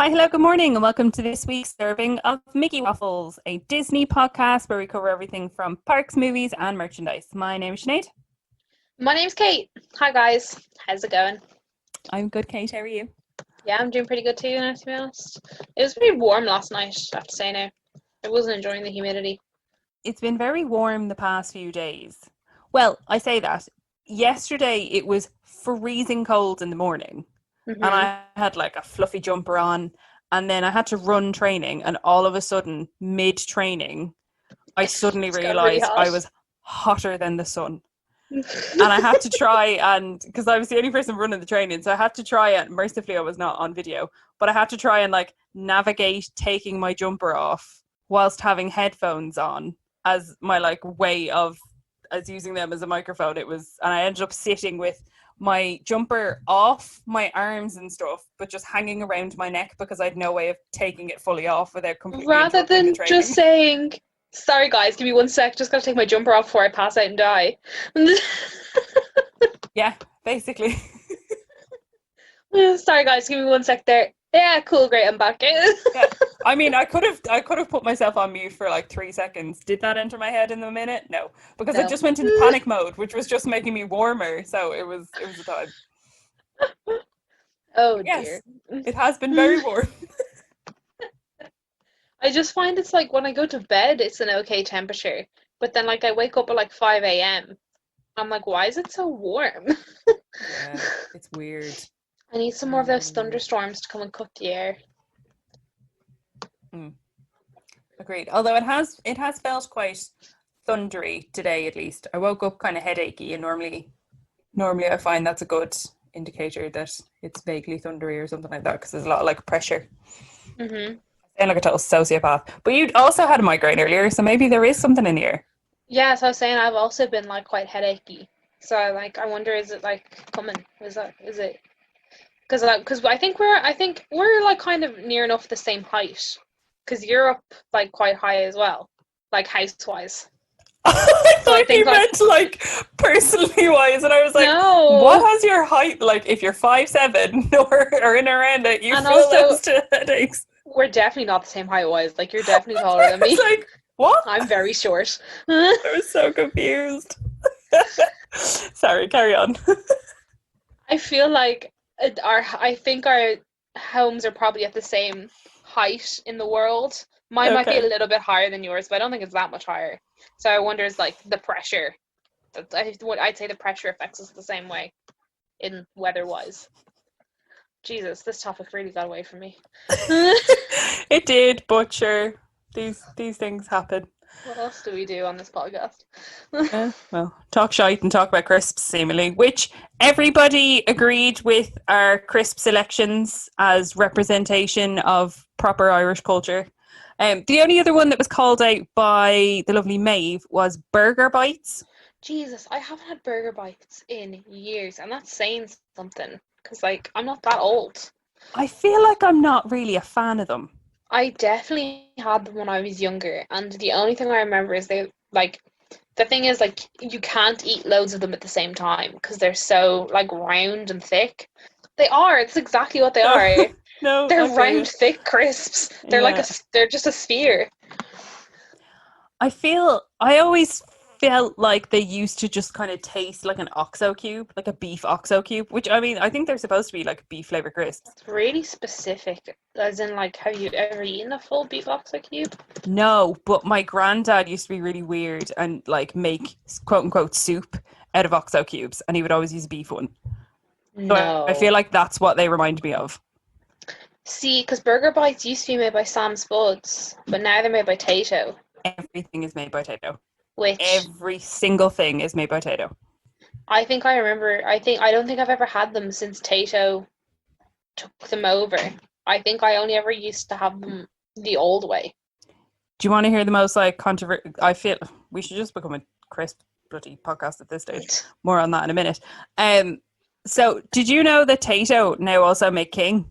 Hi, hello, good morning, and welcome to this week's serving of Mickey Waffles, a Disney podcast where we cover everything from parks, movies, and merchandise. My name is Sinead. My name's Kate. Hi guys. How's it going? I'm good, Kate. How are you? Yeah, I'm doing pretty good too, now, to be honest. It was pretty warm last night, I have to say now. I wasn't enjoying the humidity. It's been very warm the past few days. Well, I say that. Yesterday it was freezing cold in the morning, and Mm-hmm. I had like a fluffy jumper on, and then I had to run training, and all of a sudden, mid training, I suddenly It's got really realised I hot. was hotter than the sun. And I had to try, and because I was the only person running the training, so I had to try it. Mercifully I was not on video, but I had to try and like navigate taking my jumper off whilst having headphones on as my like way of as using them as a microphone. It was, and I ended up sitting with my jumper off my arms and stuff, but just hanging around my neck because I had no way of taking it fully off without completely Rather interrupting the than just training. saying, sorry guys, give me 1 sec, just gotta take my jumper off before I pass out and die. Yeah, basically. Sorry guys, give me 1 sec there. Yeah, cool, great, I'm back. Yeah, I mean, I could have put myself on mute for like 3 seconds. Did that enter my head in the minute? No, because I No. just went into panic mode, which was just making me warmer. So it was a time. Oh Yes, dear. it has been very warm. I just find it's like when I go to bed, it's an okay temperature. But then, like, I wake up at like 5 a.m. I'm like, why is it so warm? Yeah, it's weird. I need some more of Really, those really weird. thunderstorms to come and cook the air. Mm, agreed. Although it has felt quite thundery today, at least. I woke up kind of headachy, and normally I find that's a good indicator that it's vaguely thundery or something like that because there's a lot of like pressure. Hmm. Sound like a total sociopath. But you also had a migraine earlier, so maybe there is something in here. Yeah, so I was saying I've also been like quite headachy. So I wonder, is it like coming? Is it? Because I think we're like kind of near enough the same height. Because you're up like quite high as well, like house wise. I So I thought think you like meant like personally wise, and I was like, what no. has your height like if you're 5'7" or in around it, you And feel also, those two headaches. we're definitely not the same height wise. Like, you're definitely taller I than was me. like, what? I'm very short. I was so confused. Sorry, carry on. I feel like I think our homes are probably at the same height in the world. Mine might be a Okay. little bit higher than yours, but I don't think it's that much higher. So I wonder, is like the pressure. I'd say the pressure affects us the same way in weather wise. Jesus, this topic really got away from me. It did, but sure, these things happen. What else do we do on this podcast? Well, talk shite and talk about crisps, seemingly, which everybody agreed with our crisp selections as representation of proper Irish culture. The only other one that was called out by the lovely Maeve was burger bites. Jesus, I haven't had burger bites in years, and that's saying something. Because, like, I'm not that old. I feel like I'm not really a fan of them. I definitely had them when I was younger, and the only thing I remember is the thing is, like, you can't eat loads of them at the same time because they're so, like, round and thick. They are, it's exactly what they No, are. no, I They're feel you. round, thick crisps. Yeah. They're just a sphere. I always felt like they used to just kind of taste like an OXO cube, like a beef OXO cube, which I mean, I think they're supposed to be like beef flavored crisps. It's really specific, as in, like, have you ever eaten a full beef oxo cube? No, but my granddad used to be really weird and like make quote unquote soup out of OXO cubes, and he would always use a beef one. So I No. feel like that's what they remind me of. See, because Burger Bites used to be made by Sam Spuds, but now they're made by Tato, Everything is made by Tato. which Every single thing is made by Tato. I think I remember. I don't think I've ever had them since Tato took them over. I think I only ever used to have them the old way. Do you want to hear the most like controversial? I feel we should just become a crisp bloody podcast at this stage. More on that in a minute. So did you know that Tato now also make King?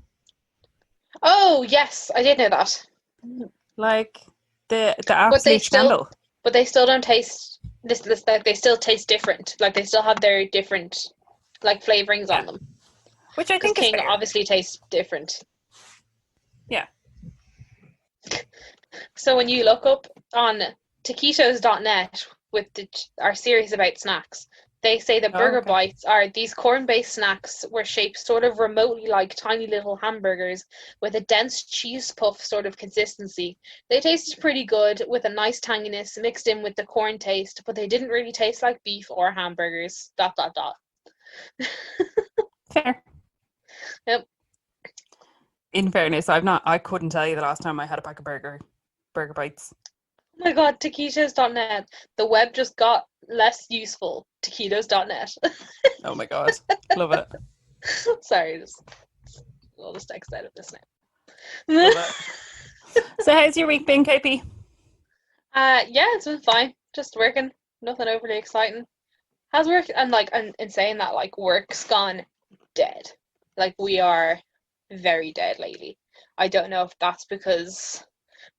Oh yes, I did know that. Like the But they absolute still, scandal. but they still don't taste this. Like, they still taste different. Like, they still have their different like flavorings Yeah. on them. Which I Because think is King fair. obviously tastes different. So when you look up on taquitos.net with our series about snacks, they say that Oh, burger okay. bites are these corn-based snacks were shaped sort of remotely like tiny little hamburgers with a dense cheese puff sort of consistency. They tasted pretty good with a nice tanginess mixed in with the corn taste, but they didn't really taste like beef or hamburgers. Dot dot dot. Fair. Yep. In fairness, I couldn't tell you the last time I had a pack of burger bites. Oh my god, taquitos.net. The web just got less useful. Taquitos.net. Oh my god. Love it. Sorry, I'll just text out of this now. Love it. So how's your week been, KP? Yeah, it's been fine. Just working. Nothing overly exciting. How's work? And like, and saying that, like, work's gone dead. Like, we are very dead lately. I don't know if that's because,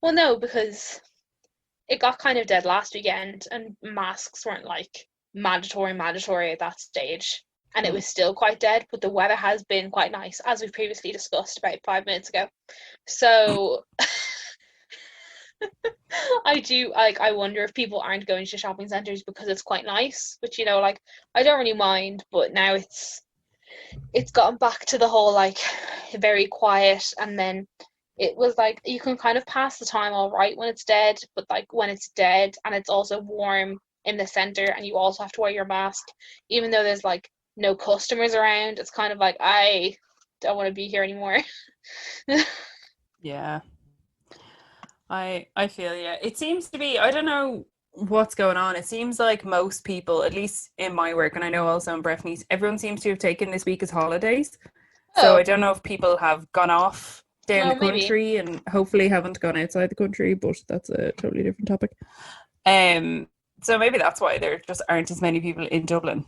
well, no, because it got kind of dead last weekend, and masks weren't like mandatory at that stage, and it was still quite dead. But the weather has been quite nice, as we previously discussed about 5 minutes ago. So I do like. I wonder if people aren't going to shopping centers because it's quite nice, which like I don't really mind. But now it's gotten back to the whole like very quiet, and then it was like you can kind of pass the time all right when it's dead, but like when it's dead and it's also warm in the center and you also have to wear your mask, even though there's like no customers around, it's kind of like I don't want to be here anymore. Yeah. I feel yeah. It seems to be, I don't know what's going on. It seems like most people, at least in my work, and I know also in Breffney's, everyone seems to have taken this week as holidays. So Oh, I don't know if people have gone off down the well, maybe. country and hopefully haven't gone outside the country, but that's a totally different topic. Um, so maybe that's why there just aren't as many people in Dublin.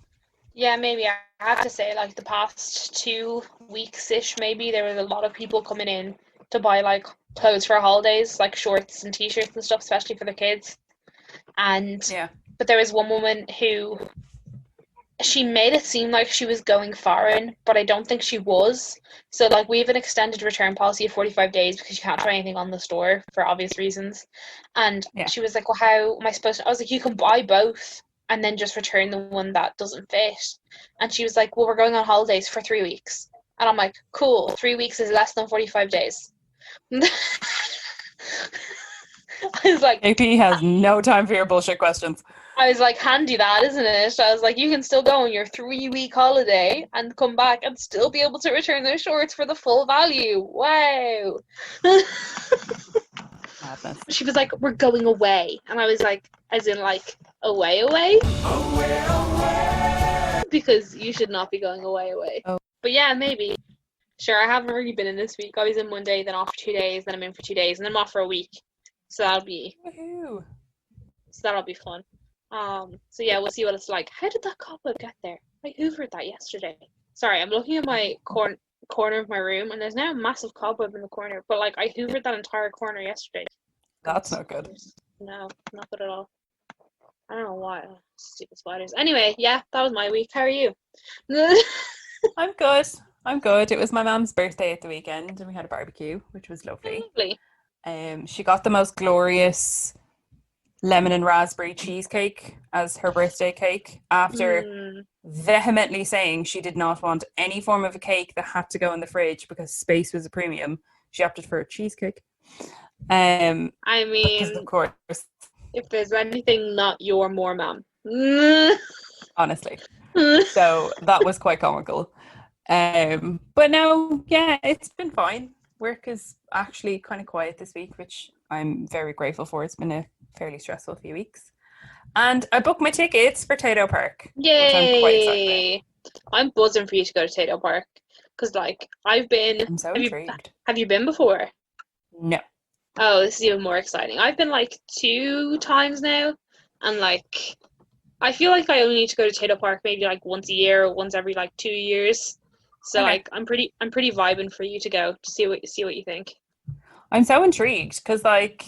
Yeah, maybe I have to say, like the past 2 weeks ish, maybe there was a lot of people coming in to buy like clothes for holidays, like shorts and t-shirts and stuff, especially for the kids. And Yeah. but there was one woman who she made it seem like she was going foreign, but I don't think she was. So like we have an extended return policy of 45 days because you can't try anything on the store for obvious reasons. And Yeah. she was like, well, how am I supposed to? I was like, you can buy both and then just return the one that doesn't fit. And she was like, well, we're going on holidays for 3 weeks. And I'm like, cool, 3 weeks is less than 45 days. I was like, AP has no time for your bullshit questions. handy that, isn't it? I was like, you can still go on your 3 week holiday and come back and still be able to return those shorts for the full value. Wow. Madness. She was like, we're going away. And I was like, as in like, away? Because you should not be going away. Oh. But yeah, maybe. Sure, I haven't really been in this week. I was in one day, then off for 2 days, then I'm in for 2 days, and then I'm off for a week. So that'll be fun. So yeah, we'll see what it's like. How did that cobweb get there? I hoovered that yesterday. Sorry, I'm looking at my corner of my room, and there's now a massive cobweb in the corner. But like, I hoovered that entire corner yesterday. That's not good. No, not good at all. I don't know why. Stupid spiders. Anyway, yeah, that was my week. How are you? I'm good. I'm good. It was my mum's birthday at the weekend and we had a barbecue, which was lovely. Lovely. She got the most glorious lemon and raspberry cheesecake as her birthday cake after vehemently saying she did not want any form of a cake that had to go in the fridge because space was a premium. She opted for a cheesecake. I mean, because of course, if there's anything not your more mum. honestly. So that was quite comical. But no, yeah, it's been fine. Work is actually kind of quiet this week, which I'm very grateful for. It's been a fairly stressful few weeks. And I booked my tickets for Tato Park, Yay! which I'm quite excited about. I'm buzzing for you to go to Tato Park because, like, I've been. I'm so intrigued. Have you been before? No. Oh, this is even more exciting. I've been like 2 times now, and like, I feel like I only need to go to Tato Park maybe like once a year or once every like 2 years. So Okay. like, I'm pretty vibing for you to go to see what you think. I'm so intrigued because, like,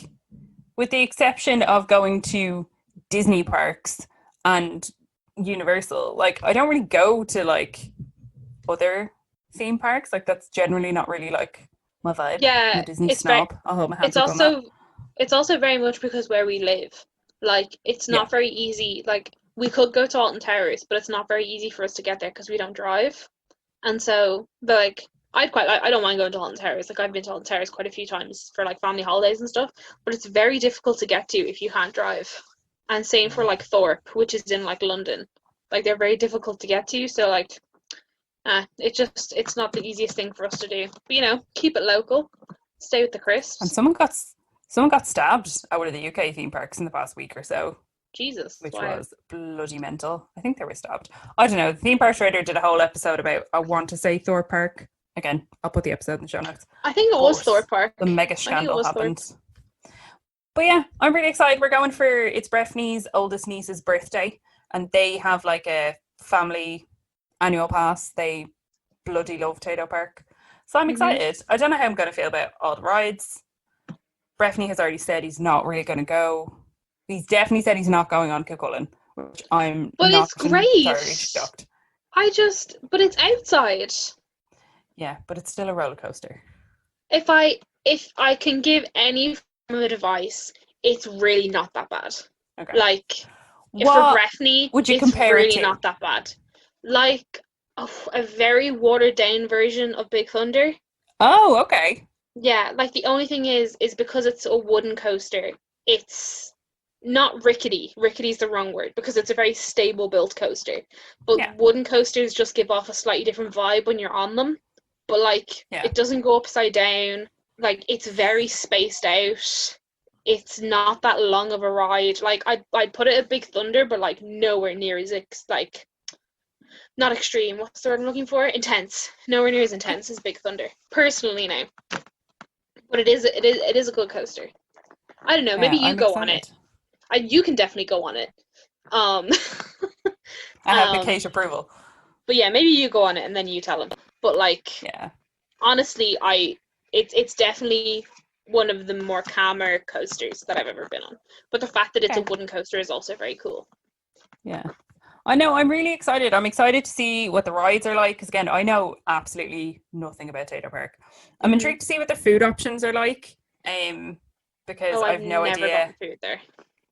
with the exception of going to Disney parks and Universal, like, I don't really go to like other theme parks. Like, that's generally not really like my vibe. I'm Yeah, a Disney snob. I'll hold my it's hands up on that. also very much because where we live. Like, it's Yeah. not very easy. Like, we could go to Alton Towers, but it's not very easy for us to get there because we don't drive. And so, like, I don't mind going to Alton Towers. Like, I've been to Alton Towers quite a few times for like family holidays and stuff, but it's very difficult to get to if you can't drive. And same for like Thorpe, which is in like London. Like, they're very difficult to get to. So like, it's not the easiest thing for us to do. But, you know, keep it local, stay with the And crisps. someone got stabbed at one of the UK theme parks in the past week or so, Jesus, which wow. was bloody mental. I think they were stabbed. I don't know. The theme park trader did a whole episode about, I want to say Thorpe Park. Again, I'll put the episode in the show notes. I think it was But Thorpe Park. the mega I think it scandal was happened. Thorpe. But yeah, I'm really excited. We're going for, it's Breffney's oldest niece's birthday, and they have like a family annual pass. They bloody love Tato Park. So I'm excited. I don't know how I'm going to feel about all the rides. Breffney has already said he's not really going to go. He's definitely said he's not going on Kilcullen, which I'm But not it's great. entirely shocked. But it's outside. Yeah, but it's still a roller coaster. If I can give any form of advice, it's really not that bad. Okay. Like, for What Breffney, would you it's compare it really to? not that bad. Like a very watered down version of Big Thunder. Oh, okay. Yeah, like the only thing is because it's a wooden coaster, it's not rickety. Rickety is the wrong word because it's a very stable built coaster. But Yeah. wooden coasters just give off a slightly different vibe when you're on them. But like, Yeah. it doesn't go upside down. Like, it's very spaced out. It's not that long of a ride. Like, I'd put it at Big Thunder, but like nowhere near as like, not extreme. What's the word I'm looking for? Intense. Nowhere near as intense as Big Thunder. Personally, now. But it is a good coaster. I don't know. Maybe you I'm go excited. on it. You can definitely go on it. I have the Kate approval. But yeah, maybe you go on it and then you tell him. But like, Yeah. Honestly, it's definitely one of the more calmer coasters that I've ever been on. But the fact that it's a wooden coaster is also very cool. Yeah. I know, I'm really excited. I'm excited to see what the rides are like, because again, I know absolutely nothing about Tato Park. I'm intrigued to see what the food options are like, because I've no never idea gotten food there.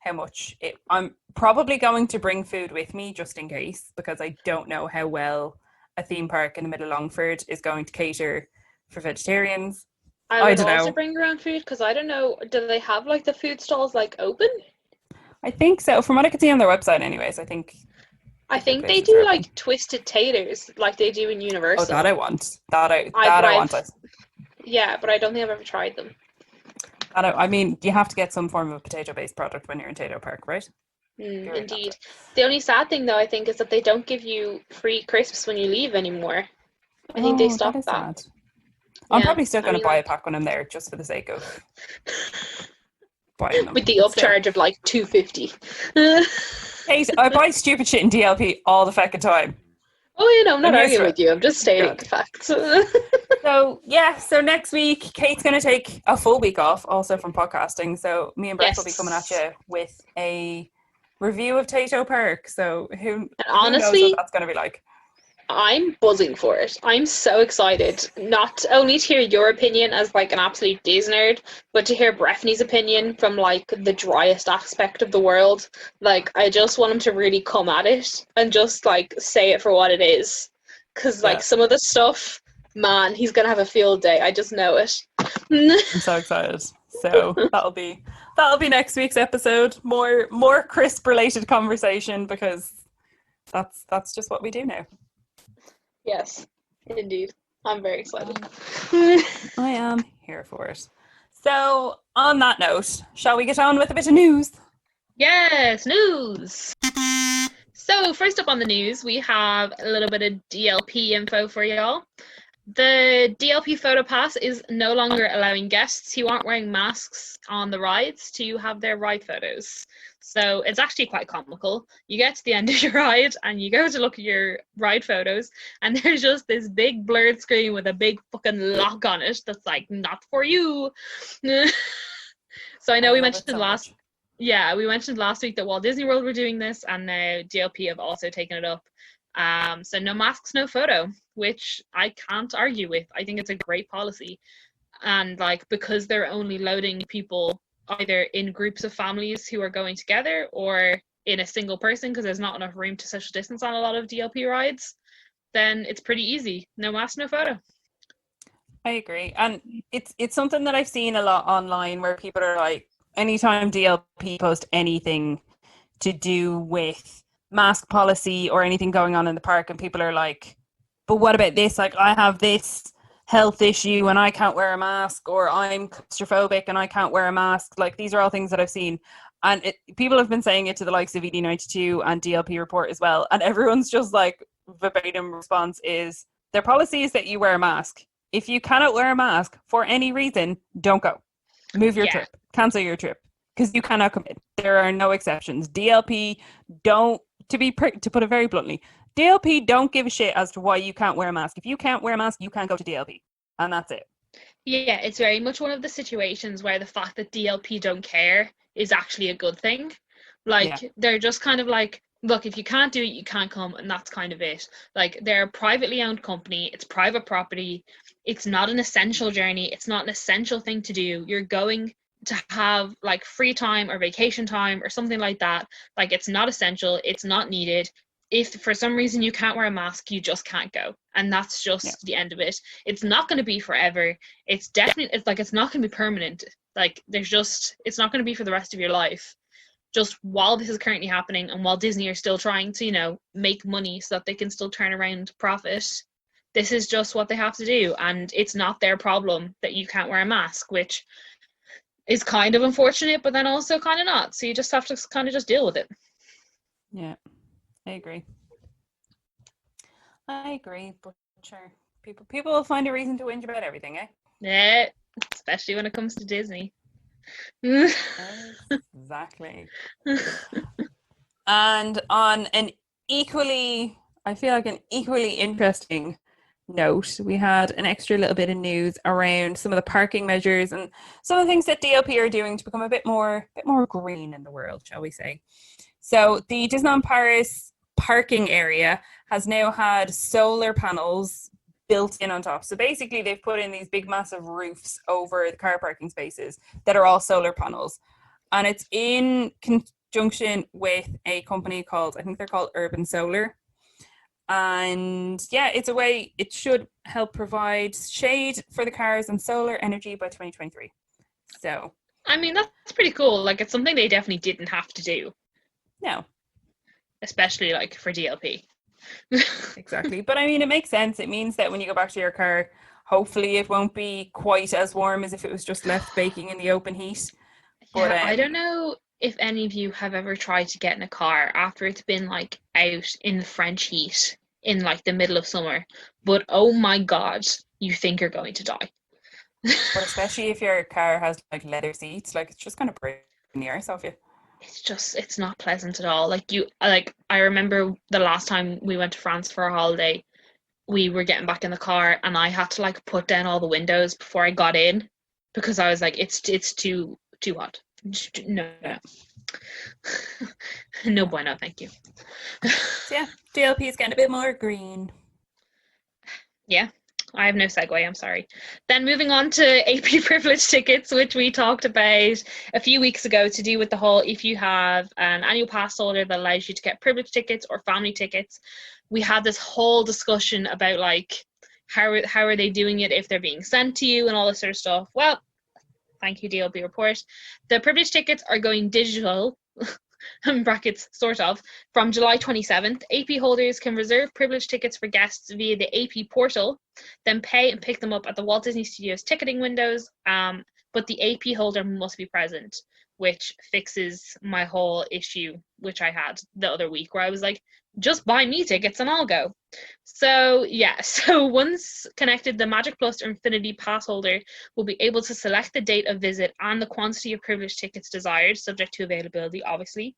how much I'm probably going to bring food with me just in case, because I don't know how well a theme park in the middle of Longford is going to cater for vegetarians. I would also bring your own food, because I don't know, do they have like the food stalls like open? I think so. From what I could see on their website anyways, I think they do like twisted taters like they do in Universal. Oh, that I want. I want it. Yeah, but I don't think I've ever tried them. I mean, you have to get some form of potato-based product when you're in Tato Park, right? Indeed. The only sad thing, though, I think, is that they don't give you free crisps when you leave anymore. I think they stopped that. Sad. I'm probably still going to buy a pack when I'm there, just for the sake of buying them. With the upcharge of like $2.50. Kate, I buy stupid shit in DLP all the fucking time. Oh, you know, I'm not arguing with you. I'm just stating facts. So next week, Kate's going to take a full week off, also from podcasting. So me and Brett will be coming at you with a review of Tato Park. So who knows what that's going to be like. I'm buzzing for it. I'm so excited, not only to hear your opinion as like an absolute Disney nerd, but to hear Breffney's opinion from like the driest aspect of the world. Like, I just want him to really come at it and just like say it for what it is. Because like some of the stuff, man, he's going to have a field day. I just know it. I'm so excited. So that'll be next week's episode. More crisp related conversation, because that's just what we do now. Yes, indeed. I'm very excited. I am here for it. So, on that note, shall we get on with a bit of news? Yes, news! So, first up on the news, we have a little bit of DLP info for y'all. The DLP photo pass is no longer allowing guests who aren't wearing masks on the rides to have their ride photos. So it's actually quite comical. You get to the end of your ride and you go to look at your ride photos, and there's just this big blurred screen with a big fucking lock on it that's like, not for you. So I know we mentioned last week that Walt Disney World were doing this, and now DLP have also taken it up. So no masks, no photo, which I can't argue with. I think it's a great policy. and like because they're only loading people either in groups of families who are going together or in a single person because there's not enough room to social distance on a lot of DLP rides, then it's pretty easy. No mask, no photo. I agree. And it's something that I've seen a lot online where people are like, anytime DLP post anything to do with mask policy or anything going on in the park, and people are like, but what about this? Like, I have this health issue and I can't wear a mask, or I'm claustrophobic and I can't wear a mask. Like, these are all things that I've seen. And people have been saying it to the likes of ED92 and DLP Report as well. And everyone's just like, verbatim response is, their policy is that you wear a mask. If you cannot wear a mask for any reason, don't go. Move your trip. Cancel your trip. Because you cannot commit. There are no exceptions. DLP don't, to put it very bluntly, DLP don't give a shit as to why you can't wear a mask. If you can't wear a mask, you can't go to DLP. And that's it. Yeah, it's very much one of the situations where the fact that DLP don't care is actually a good thing. Like, they're just kind of like, look, if you can't do it, you can't come, and that's kind of it. Like, they're a privately owned company. It's private property. It's not an essential journey. It's not an essential thing to do. You're going to have like free time or vacation time or something like that. Like, it's not essential. It's not needed. If for some reason you can't wear a mask, you just can't go. And that's just the end of it. It's not going to be forever. It's definitely, it's like, it's not going to be permanent. Like, it's not going to be for the rest of your life. Just while this is currently happening and while Disney are still trying to, make money so that they can still turn around profit, this is just what they have to do. And it's not their problem that you can't wear a mask, which is kind of unfortunate, but then also kind of not. So you just have to kind of just deal with it. Yeah, I agree. But sure, people will find a reason to whinge about everything, eh? Yeah, especially when it comes to Disney. Exactly. And on an equally interesting note, we had an extra little bit of news around some of the parking measures and some of the things that DLP are doing to become a bit more green in the world, shall we say. So the Disneyland Paris parking area has now had solar panels built in on top. So basically they've put in these big massive roofs over the car parking spaces that are all solar panels. And it's in conjunction with a company called, I think they're called Urban Solar. And yeah, it's a way, it should help provide shade for the cars and solar energy by 2023. So, I mean, that's pretty cool. Like, it's something they definitely didn't have to do. No. Especially like for DLP. Exactly. But I mean, it makes sense. It means that when you go back to your car, hopefully it won't be quite as warm as if it was just left baking in the open heat. But I don't know if any of you have ever tried to get in a car after it's been like out in the French heat in like the middle of summer, but oh my god, you think you're going to die. But especially if your car has like leather seats, like it's just kind of breaking the arse off you. It's not pleasant at all. I remember the last time we went to France for a holiday, we were getting back in the car and I had to like put down all the windows before I got in because I was like, it's too hot. No. No bueno, thank you. So yeah, DLP is getting a bit more green. Yeah. I have no segue, I'm sorry. Then moving on to AP privilege tickets, which we talked about a few weeks ago to do with the whole, if you have an annual pass holder that allows you to get privilege tickets or family tickets, we had this whole discussion about like, how are they doing it if they're being sent to you and all this sort of stuff. Well, thank you, DLP Report. The privilege tickets are going digital, in brackets, sort of, from July 27th. AP holders can reserve privilege tickets for guests via the AP portal, then pay and pick them up at the Walt Disney Studios ticketing windows, but the AP holder must be present, which fixes my whole issue, which I had the other week, where I was like, just buy me tickets and I'll go. So yeah, so once connected, the Magic Plus or Infinity Pass holder will be able to select the date of visit and the quantity of privilege tickets desired, subject to availability, obviously.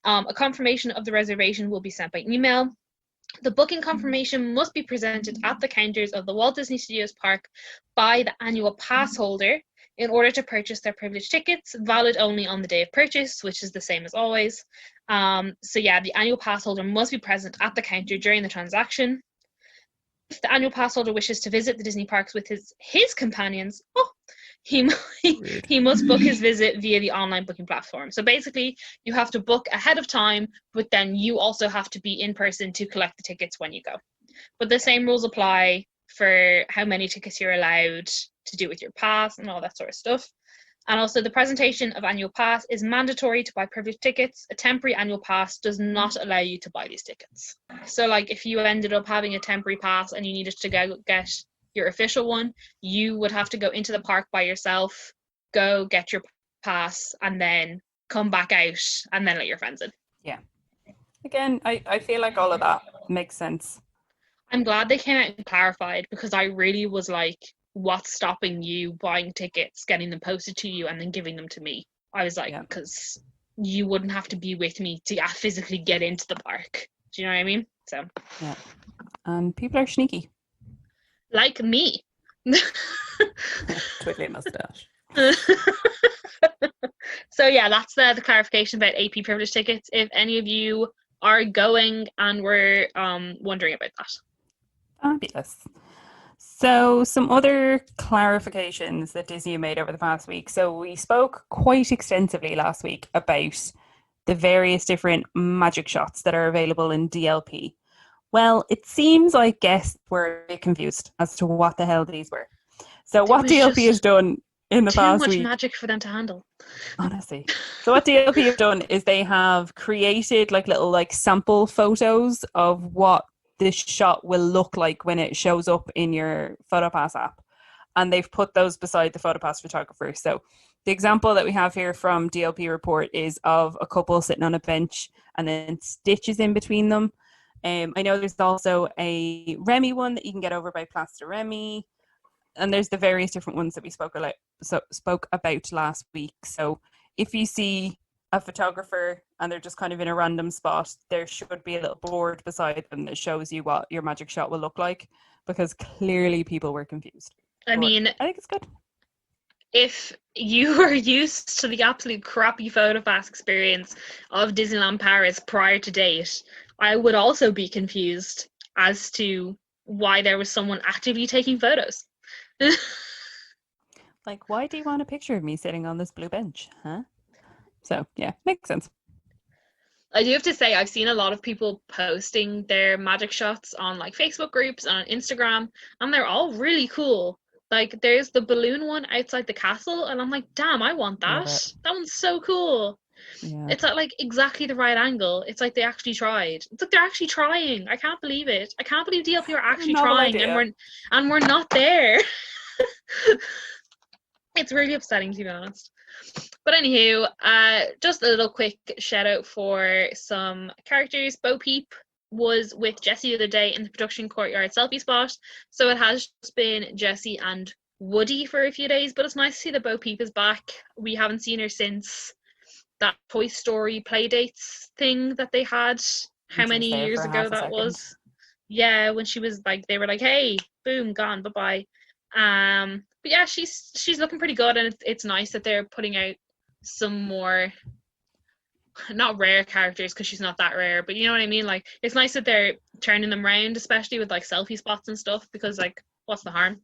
A confirmation of the reservation will be sent by email. The booking confirmation must be presented at the counters of the Walt Disney Studios Park by the annual pass holder in order to purchase their privilege tickets, valid only on the day of purchase, which is the same as always. So yeah, the annual pass holder must be present at the counter during the transaction. If the annual pass holder wishes to visit the Disney parks with his companions, he Rude. he must book his visit via the online booking platform. So basically, you have to book ahead of time, but then you also have to be in person to collect the tickets when you go. But the same rules apply for how many tickets you're allowed to do with your pass and all that sort of stuff. And also, the presentation of annual pass is mandatory to buy privilege tickets. A temporary annual pass does not allow you to buy these tickets. So, like, if you ended up having a temporary pass and you needed to go get your official one, you would have to go into the park by yourself, go get your pass, and then come back out and then let your friends in. Yeah. Again, I feel like all of that makes sense. I'm glad they came out and clarified, because I really was like, what's stopping you buying tickets, getting them posted to you, and then giving them to me? I was like, because you wouldn't have to be with me to physically get into the park. Do you know what I mean? So yeah, and people are sneaky, like me. Twiddly mustache. So yeah, that's the clarification about AP privilege tickets. If any of you are going and were wondering about that. Fabulous. So some other clarifications that Disney made over the past week. So we spoke quite extensively last week about the various different magic shots that are available in DLP. Well, it seems like guests were a bit confused as to what the hell these were. So what DLP has done in the past week... Too much magic for them to handle. Honestly. So what DLP have done is they have created like little like sample photos of what this shot will look like when it shows up in your PhotoPass app. And they've put those beside the PhotoPass photographer. So the example that we have here from DLP report is of a couple sitting on a bench and then stitches in between them. I know there's also a Remy one that you can get over by Plaster Remy. And there's the various different ones that we spoke about last week. So if you see a photographer and they're just kind of in a random spot, there should be a little board beside them that shows you what your magic shot will look like, because clearly people were confused. I mean, I think it's good. If you were used to the absolute crappy PhotoPass experience of Disneyland Paris prior to date, I would also be confused as to why there was someone actively taking photos. Like, why do you want a picture of me sitting on this blue bench, huh? So, yeah, makes sense. I do have to say, I've seen a lot of people posting their magic shots on like Facebook groups and on Instagram, and they're all really cool. Like, there's the balloon one outside the castle, and I'm like, damn, I want that. That one's so cool. Yeah. It's at like exactly the right angle. It's like they actually tried. It's like they're actually trying. I can't believe it. I can't believe DLP are actually trying, and we're not there. It's really upsetting, to be honest. But anywho, just a little quick shout out for some characters. Bo Peep was with Jessie the other day in the production courtyard selfie spot. So it has just been Jessie and Woody for a few days, but it's nice to see that Bo Peep is back. We haven't seen her since that Toy Story Playdates thing that they had. How many years ago that was? Yeah, when she was like, they were like, hey, boom, gone, bye-bye. But yeah, she's looking pretty good, and it's nice that they're putting out some more, not rare characters because she's not that rare, but you know what I mean, like it's nice that they're turning them around, especially with like selfie spots and stuff, because like what's the harm?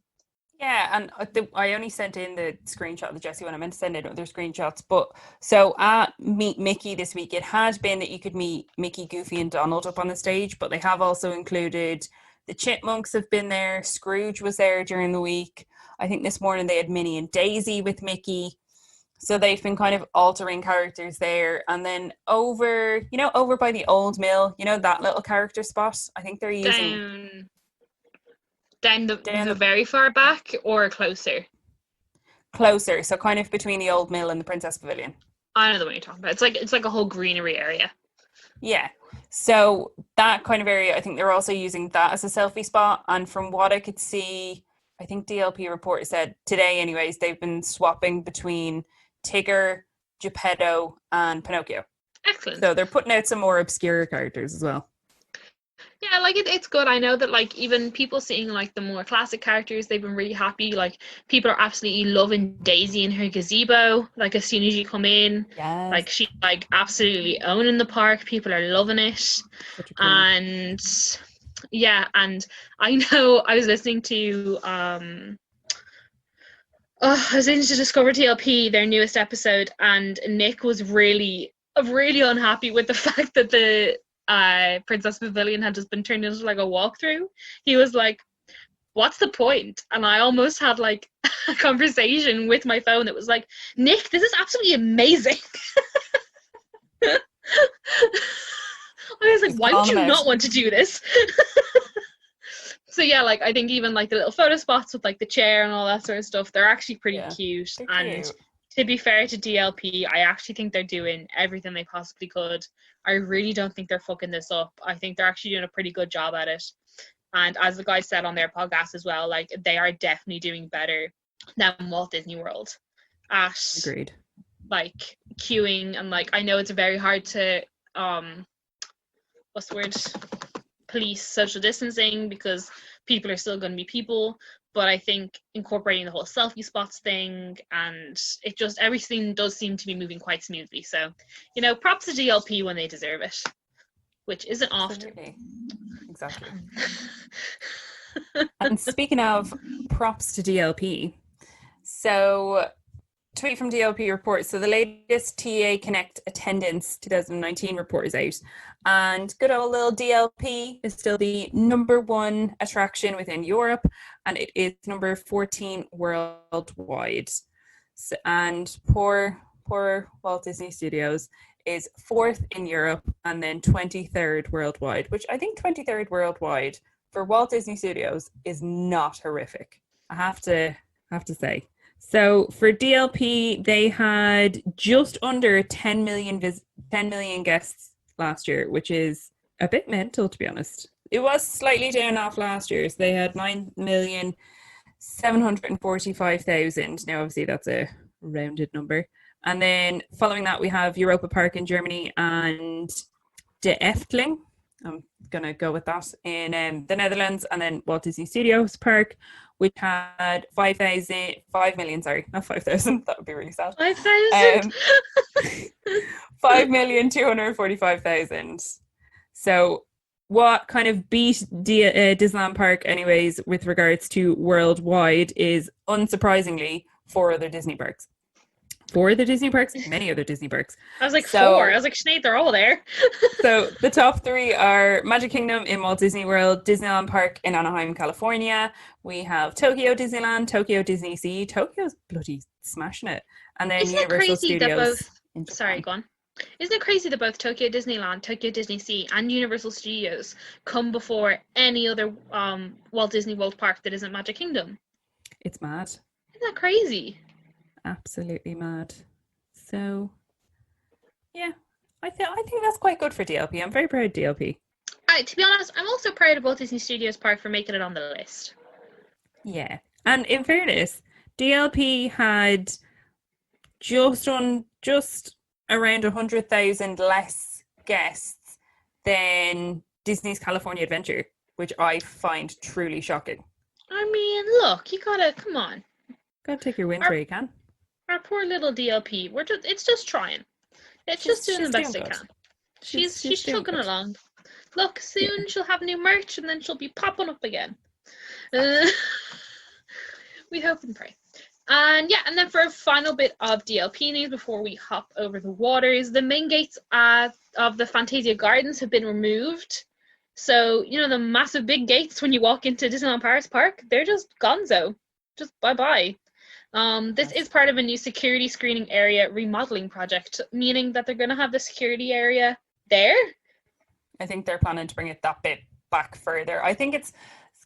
Yeah, and I only sent in the screenshot of the Jessie one. I meant to send in other screenshots, but so at Meet Mickey this week, it had been that you could meet Mickey, Goofy and Donald up on the stage, but they have also included the Chipmunks have been there, Scrooge was there during the week. I think this morning they had Minnie and Daisy with Mickey. So they've been kind of altering characters there. And then over by the old mill, that little character spot, I think they're using... Down the very far back or closer? Closer, so kind of between the old mill and the Princess Pavilion. I know the one you're talking about. It's like a whole greenery area. Yeah. So that kind of area, I think they're also using that as a selfie spot. And from what I could see, I think DLP report said today anyways, they've been swapping between Tigger, Geppetto and Pinocchio. Excellent. So they're putting out some more obscure characters as well. Yeah, like it's good. I know that like even people seeing like the more classic characters, they've been really happy. Like people are absolutely loving Daisy in her gazebo. Like as soon as you come in, like she's like absolutely owning the park. People are loving it. And yeah, and I know I was listening to I was into Discover TLP, their newest episode, and Nick was really unhappy with the fact that the Princess Pavilion had just been turned into like a walkthrough. He was like, what's the point? And I almost had like a conversation with my phone that was like, Nick, this is absolutely amazing. I was like, why would you not want to do this? So yeah, like I think even like the little photo spots with like the chair and all that sort of stuff, they're actually pretty cute. And to be fair to DLP, I actually think they're doing everything they possibly could. I really don't think they're fucking this up. I think they're actually doing a pretty good job at it. And as the guys said on their podcast as well, like they are definitely doing better than Walt Disney World at Agreed. Like queuing, and like I know it's very hard to what's the word? Police social distancing because people are still going to be people, but I think incorporating the whole selfie spots thing, and it just, everything does seem to be moving quite smoothly. So, you know, props to DLP when they deserve it, which isn't Absolutely. often. Exactly. And speaking of props to DLP, so tweet from DLP report. So the latest TA Connect attendance 2019 report is out, and good old little DLP is still the #1 attraction within Europe, and it is number 14 worldwide. So, and poor Walt Disney Studios is 4th in Europe and then 23rd worldwide, which I think 23rd worldwide for Walt Disney Studios is not horrific, I have to say. So for DLP, they had just under 10 million guests last year, which is a bit mental, to be honest. It was slightly down off last year. So they had 9,745,000. Now, obviously, that's a rounded number. And then following that, we have Europa Park in Germany and De Efteling. I'm going to go with that in the Netherlands. And then Walt Disney Studios Park, which had 5 million, not 5,000. That would be really sad. 5,000? 5,245,000. So what kind of beat Disneyland Park anyways with regards to worldwide is, unsurprisingly, 4 other Disney parks. 4 other Disney parks, many other Disney parks. I was like, 4. I was like, Sinead, they're all there. So the top 3 are Magic Kingdom in Walt Disney World, Disneyland Park in Anaheim, California. We have Tokyo Disneyland, Tokyo Disney Sea. Tokyo's bloody smashing it. And then Isn't Universal it crazy Studios. That both... Sorry, go on. Isn't it crazy that both Tokyo Disneyland, Tokyo Disney Sea, and Universal Studios come before any other Walt Disney World park that isn't Magic Kingdom? It's mad. Isn't that crazy? Absolutely mad. So, yeah, I think that's quite good for DLP. I'm very proud of DLP. To be honest, I'm also proud of Walt Disney Studios Park for making it on the list. Yeah, and in fairness, DLP had just around 100,000 less guests than Disney's California Adventure, which I find truly shocking. I mean, look, you gotta, come on. Gotta take your wins where you can. Our poor little DLP, it's just trying. It's just doing the best it can. She's chugging along. Look, soon she'll have new merch and then she'll be popping up again. We hope and pray. And yeah, and then for a final bit of DLP news before we hop over the waters, the main gates of the Fantasia Gardens have been removed. So, you know, the massive big gates when you walk into Disneyland Paris Park, they're just gonzo. Just bye-bye. This is part of a new security screening area remodeling project, meaning that they're going to have the security area there. I think they're planning to bring it that bit back further. I think it's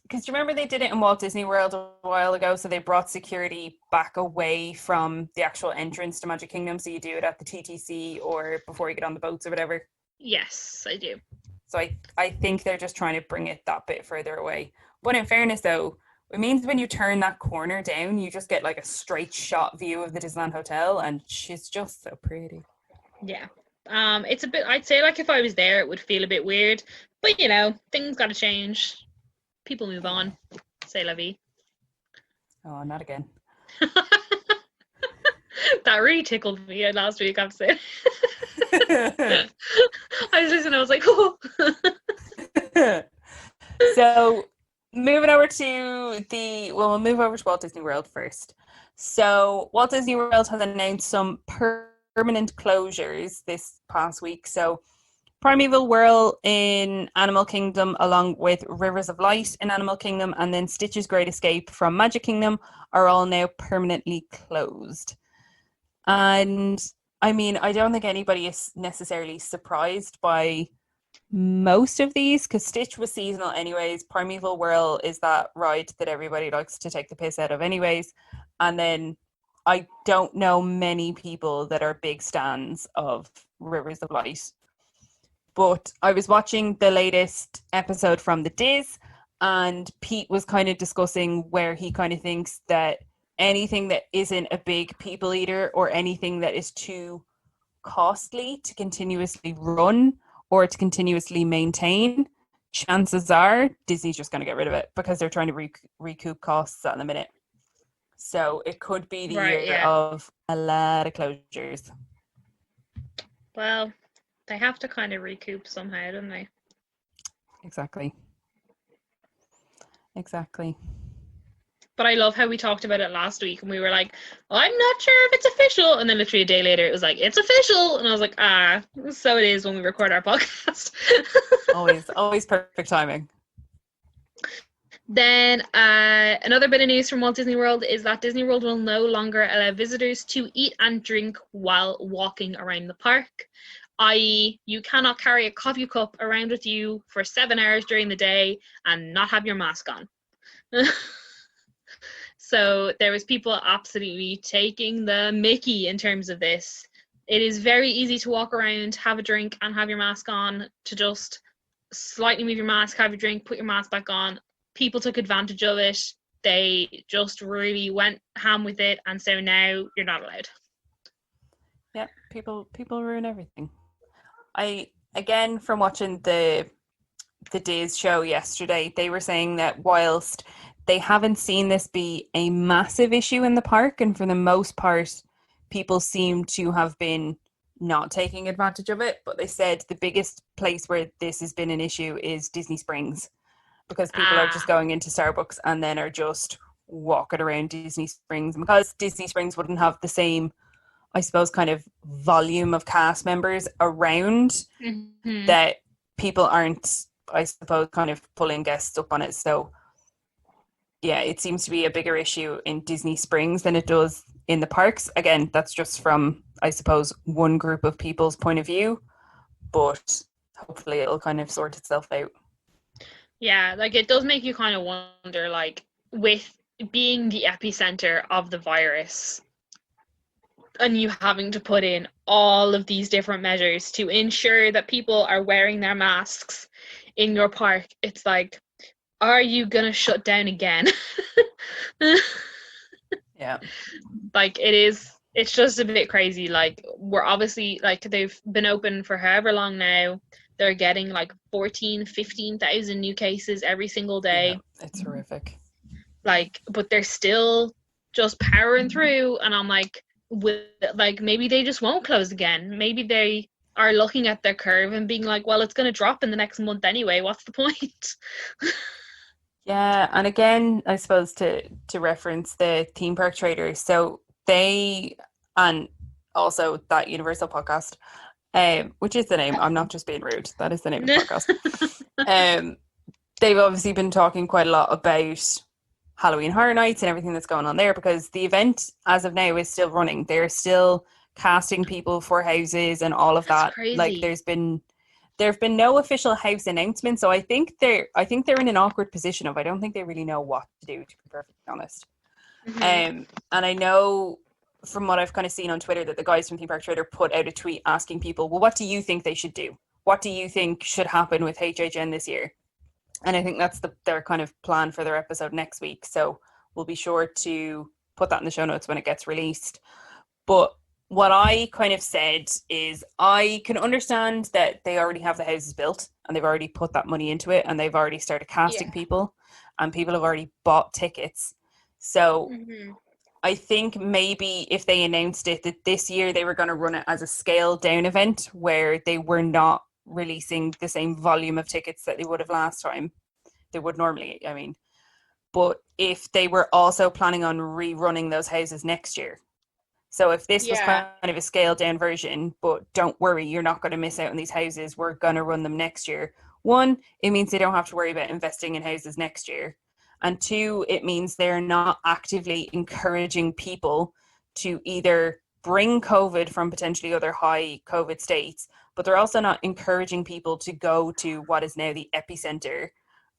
because you remember they did it in Walt Disney World a while ago, so they brought security back away from the actual entrance to Magic Kingdom, so you do it at the TTC or before you get on the boats or whatever. Yes, I do. So I think they're just trying to bring it that bit further away. But in fairness though, it means when you turn that corner down, you just get like a straight shot view of the Disneyland Hotel, and she's just so pretty. Yeah. It's a bit, I'd say like if I was there, it would feel a bit weird, but you know, things gotta change. People move on. C'est la vie. Oh, not again. That really tickled me last week, I have to say. I was listening, I was like, oh. So moving over to we'll move over to Walt Disney World first. So Walt Disney World has announced some permanent closures this past week. So Primeval Whirl in Animal Kingdom, along with Rivers of Light in Animal Kingdom, and then Stitch's Great Escape from Magic Kingdom are all now permanently closed. And I mean, I don't think anybody is necessarily surprised by most of these, because Stitch was seasonal anyways. Primeval Whirl is that ride that everybody likes to take the piss out of anyways. And then I don't know many people that are big stans of Rivers of Light. But I was watching the latest episode from the Diz, and Pete was kind of discussing where he kind of thinks that anything that isn't a big people eater or anything that is too costly to continuously run or to continuously maintain, chances are Disney's just going to get rid of it because they're trying to recoup costs at the minute. So it could be the year of a lot of closures. Well, they have to kind of recoup somehow, don't they? Exactly. But I love how we talked about it last week and we were like, I'm not sure if it's official. And then literally a day later, it was like, it's official. And I was like, so it is when we record our podcast. always perfect timing. Then another bit of news from Walt Disney World is that Disney World will no longer allow visitors to eat and drink while walking around the park. I.e., you cannot carry a coffee cup around with you for 7 hours during the day and not have your mask on. So there was people absolutely taking the mickey in terms of this. It is very easy to walk around, have a drink, and have your mask on, to just slightly move your mask, have your drink, put your mask back on. People took advantage of it. They just really went ham with it, and so now you're not allowed. Yeah, people ruin everything. Again, from watching the Diz show yesterday, they were saying that whilst they haven't seen this be a massive issue in the park, and for the most part, people seem to have been not taking advantage of it, but they said the biggest place where this has been an issue is Disney Springs, because people are just going into Starbucks and then are just walking around Disney Springs. And because Disney Springs wouldn't have the same, I suppose, kind of volume of cast members around, that people aren't, I suppose, kind of pulling guests up on it. So yeah, it seems to be a bigger issue in Disney Springs than it does in the parks. Again, that's just from, I suppose, one group of people's point of view, but hopefully it'll kind of sort itself out. Yeah, like it does make you kind of wonder, like, with being the epicenter of the virus and you having to put in all of these different measures to ensure that people are wearing their masks in your park, it's like, are you gonna shut down again? Yeah. Like it's just a bit crazy. Like, we're obviously, like, they've been open for however long now. They're getting like 15,000 new cases every single day. Yeah, it's horrific. Like, but they're still just powering through, and I'm like, maybe they just won't close again. Maybe they are looking at their curve and being like, well, it's going to drop in the next month anyway. What's the point? Yeah, and again, I suppose to reference the theme park traders, so they, and also that Universal podcast, which is the name, I'm not just being rude, that is the name of the podcast. They've obviously been talking quite a lot about Halloween Horror Nights and everything that's going on there, because the event as of now is still running. They're still casting people for houses and all of that. Crazy. Like, there have been no official house announcements, so I think they're in an awkward position of, I don't think they really know what to do, to be perfectly honest. And I know from what I've kind of seen on Twitter that the guys from Theme Park Trader put out a tweet asking people, well, what do you think they should do? What do you think should happen with HHN this year? And I think that's their kind of plan for their episode next week. So we'll be sure to put that in the show notes when it gets released. But what I kind of said is, I can understand that they already have the houses built and they've already put that money into it and they've already started casting people and people have already bought tickets. So I think maybe if they announced it that this year they were going to run it as a scaled down event where they were not releasing the same volume of tickets that they would have last time, they would normally, I mean. But if they were also planning on rerunning those houses next year. So if this was kind of a scaled down version, but don't worry, you're not going to miss out on these houses. We're going to run them next year. One, it means they don't have to worry about investing in houses next year. And two, it means they're not actively encouraging people to either bring COVID from potentially other high COVID states, but they're also not encouraging people to go to what is now the epicenter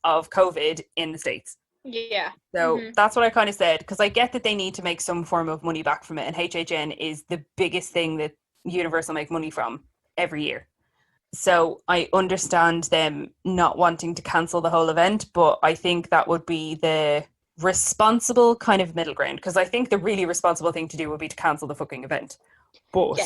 of COVID in the States. Yeah. So that's what I kind of said, because I get that they need to make some form of money back from it, and HHN is the biggest thing that Universal make money from every year. So I understand them not wanting to cancel the whole event, but I think that would be the responsible kind of middle ground, because I think the really responsible thing to do would be to cancel the fucking event. But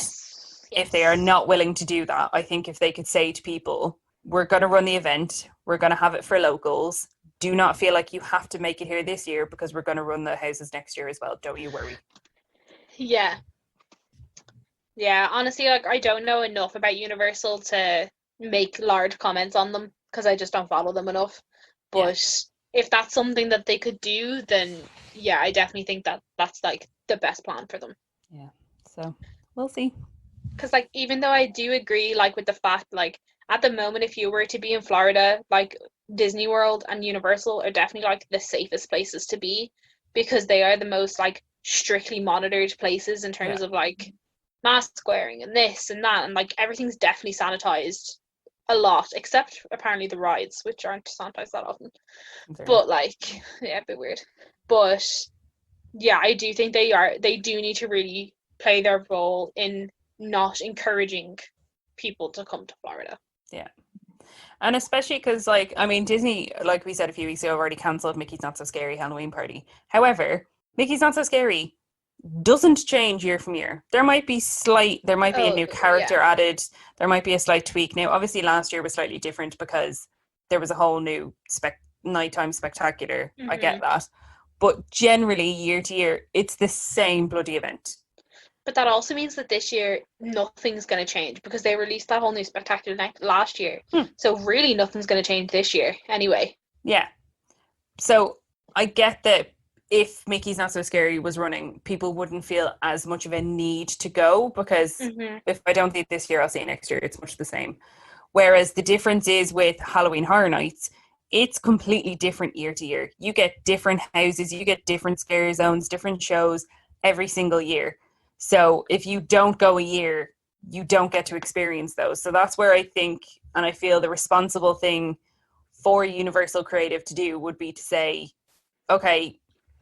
if they are not willing to do that, I think if they could say to people, we're going to run the event, we're going to have it for locals, do not feel like you have to make it here this year because we're going to run the houses next year as well. Don't you worry. Yeah. Yeah, honestly, like, I don't know enough about Universal to make large comments on them because I just don't follow them enough. But if that's something that they could do, then yeah, I definitely think that that's like the best plan for them. Yeah. So we'll see. Because like, even though I do agree, like, with the fact, like, at the moment, if you were to be in Florida, like, Disney World and Universal are definitely like the safest places to be, because they are the most like strictly monitored places in terms of like mask wearing and this and that, and like everything's definitely sanitized a lot, except apparently the rides, which aren't sanitized that often. But like, yeah, a bit weird. But yeah, I do think they do need to really play their role in not encouraging people to come to Florida. Yeah. And especially because, like, I mean, Disney, like we said a few weeks ago, already cancelled Mickey's Not So Scary Halloween Party. However, Mickey's Not So Scary doesn't change year from year. There might be a new character added. There might be a slight tweak. Now, obviously, last year was slightly different because there was a whole new nighttime spectacular. I get that. But generally, year to year, it's the same bloody event. But that also means that this year nothing's going to change because they released that whole new spectacular night last year. So really nothing's going to change this year anyway. Yeah. So I get that if Mickey's Not So Scary was running, people wouldn't feel as much of a need to go because if I don't see it this year, I'll see it next year. It's much the same. Whereas the difference is with Halloween Horror Nights, it's completely different year to year. You get different houses, you get different scare zones, different shows every single year. So if you don't go a year, you don't get to experience those. So that's where I think, and I feel the responsible thing for Universal Creative to do would be to say, okay,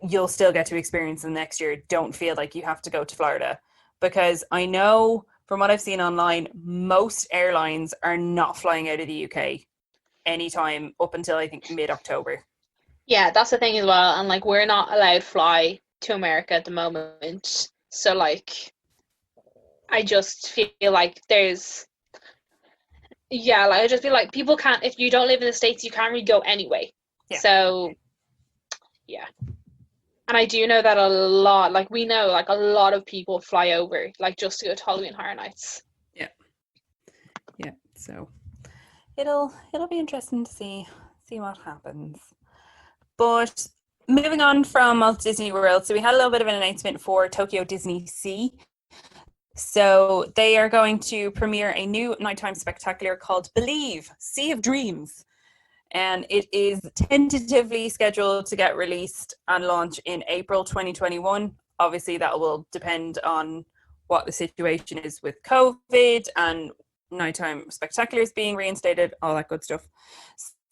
you'll still get to experience them next year. Don't feel like you have to go to Florida. Because I know from what I've seen online, most airlines are not flying out of the UK anytime up until I think mid-October. Yeah, that's the thing as well. And like, we're not allowed to fly to America at the moment. So like, I just feel like there's, yeah, like I just feel like people can't, if you don't live in the States, you can't really go anyway. Yeah. So, yeah. And I do know that a lot, like we know, like a lot of people fly over, like just to go to Halloween Horror Nights. Yeah. Yeah. So it'll be interesting to see what happens. But moving on from Walt Disney World, so we had a little bit of an announcement for Tokyo Disney Sea. So they are going to premiere a new nighttime spectacular called Believe, Sea of Dreams. And it is tentatively scheduled to get released and launch in April 2021. Obviously, that will depend on what the situation is with COVID and nighttime spectaculars being reinstated, all that good stuff.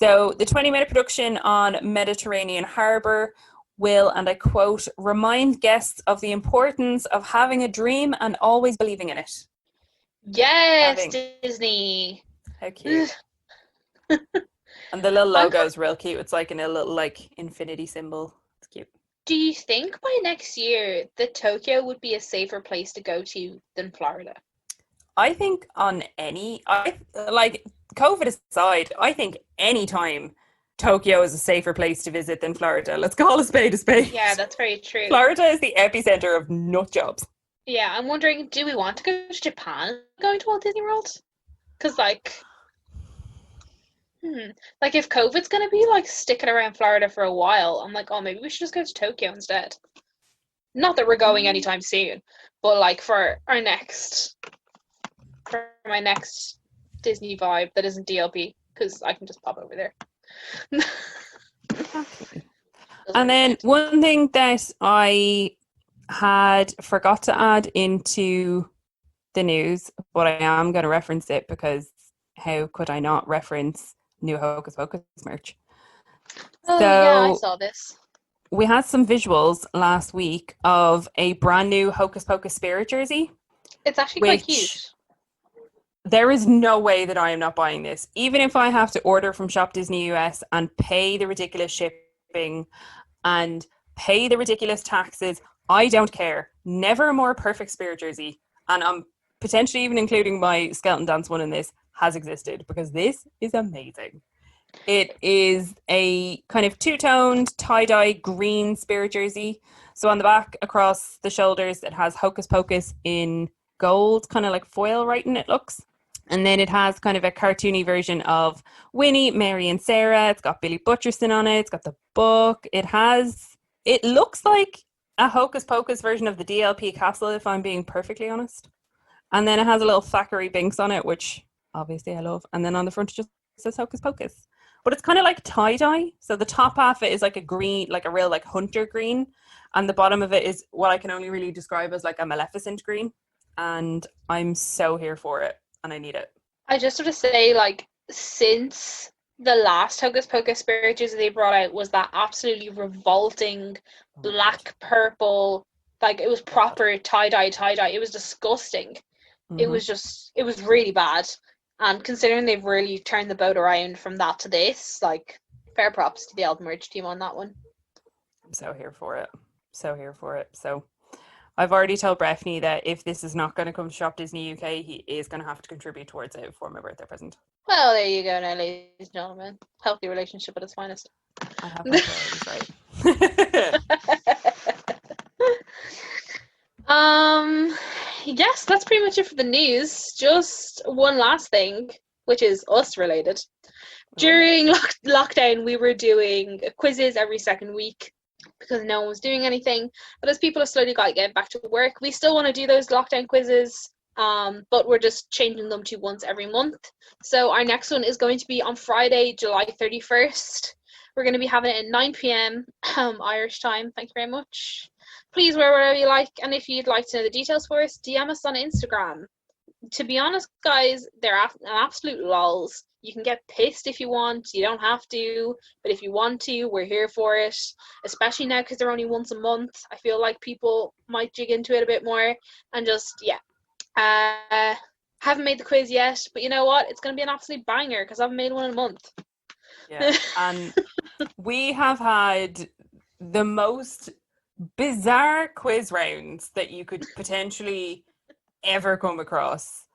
So the 20-minute production on Mediterranean Harbour will, and I quote, remind guests of the importance of having a dream and always believing in it. Yes, Disney. How cute. And the little logo is real cute. It's like in a little like infinity symbol. It's cute. Do you think by next year that Tokyo would be a safer place to go to than Florida? I think like COVID aside, I think any time Tokyo is a safer place to visit than Florida. Let's call a spade a spade. Yeah, that's very true. Florida is the epicenter of nut jobs. Yeah, I'm wondering, do we want to go to Japan going to Walt Disney World? Because like, Like if COVID's gonna be like sticking around Florida for a while, I'm like, oh, maybe we should just go to Tokyo instead. Not that we're going anytime soon, but like for my next Disney vibe that isn't DLP, because I can just pop over there. Exactly. And then one thing that I had forgot to add into the news, but I am going to reference it because how could I not reference new Hocus Pocus merch? Oh So yeah, I saw this. we had some visuals last week of a brand new Hocus Pocus Spirit jersey. It's actually quite cute. There is no way that I am not buying this. Even if I have to order from Shop Disney US and pay the ridiculous shipping and pay the ridiculous taxes, I don't care. Never a more perfect Spirit jersey. And I'm potentially even including my Skeleton Dance one in this has existed because this is amazing. It is a kind of two-toned tie-dye green Spirit jersey. So on the back across the shoulders it has Hocus Pocus in gold, kind of like foil writing it looks. And then it has kind of a cartoony version of Winnie, Mary and Sarah. It's got Billy Butcherson on it. It's got the book. It looks like a Hocus Pocus version of the DLP castle, if I'm being perfectly honest. And then it has a little Thackeray Binks on it, which obviously I love. And then on the front it just says Hocus Pocus. But it's kind of like tie-dye. So the top half of it is like a green, like a real like hunter green. And the bottom of it is what I can only really describe as like a Maleficent green. And I'm so here for it. And I need it. I just sort of say, like, since the last Hocus Pocus Spirit jersey they brought out was that absolutely revolting black, purple, like it was proper tie-dye. It was disgusting. Mm-hmm. It was really bad. And considering they've really turned the boat around from that to this, like, fair props to the Elden Merge team on that one. I'm so here for it. So I've already told Breffney that if this is not going to come to Shop Disney UK, he is going to have to contribute towards it for my birthday present. Well, there you go now, ladies and gentlemen. Healthy relationship at its finest. I have my priorities right. Yes, that's pretty much it for the news. Just one last thing, which is us related. During lockdown, we were doing quizzes every second week because no one was doing anything. But as people have slowly got to get back to work, we still want to do those lockdown quizzes, but we're just changing them to once every month. So our next one is going to be on Friday, July 31st. We're going to be having it at 9 p.m. Irish time. Thank you very much. Please wear whatever you like, and if you'd like to know the details for us, DM us on Instagram. To be honest, guys, they're an absolute lols. You can get pissed if you want. You don't have to. But if you want to, we're here for it. Especially now because they're only once a month. I feel like people might jig into it a bit more. And just, yeah. Haven't made the quiz yet. But you know what? It's going to be an absolute banger because I haven't made one in a month. Yeah. And we have had the most bizarre quiz rounds that you could potentially ever come across.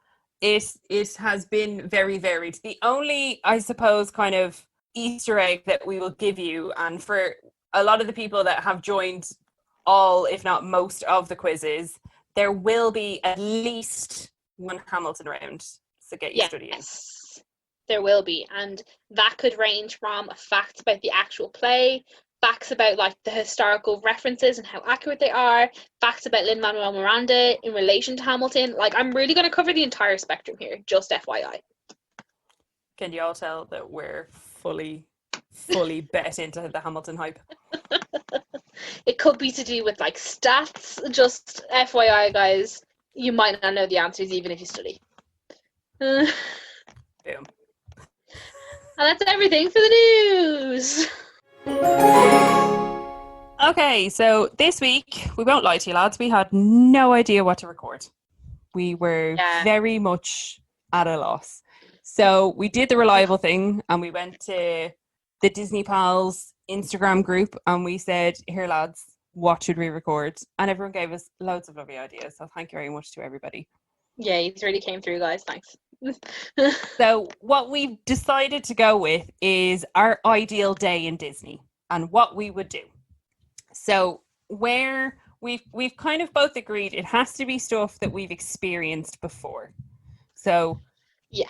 It has been very varied. The only, I suppose, kind of Easter egg that we will give you, and for a lot of the people that have joined all, if not most, of the quizzes, there will be at least one Hamilton round. So get your study in. Yes, there will be. And that could range from facts about the actual play, facts about like the historical references and how accurate they are, facts about Lin-Manuel Miranda in relation to Hamilton. Like, I'm really going to cover the entire spectrum here, just FYI. Can you all tell that we're fully bet into the Hamilton hype? It could be to do with like stats, just FYI, guys. You might not know the answers even if you study. Boom. And that's everything for the news. Okay, so this week, we won't lie to you lads, we had no idea what to record. We were very much at a loss. So we did the reliable thing and we went to the Disney Pals Instagram group and we said, here lads, what should we record? And everyone gave us loads of lovely ideas. So thank you very much to everybody. Yeah, you really came through, guys. Thanks. So what we've decided to go with is our ideal day in Disney and what we would do. So where we've kind of both agreed it has to be stuff that we've experienced before. So yeah,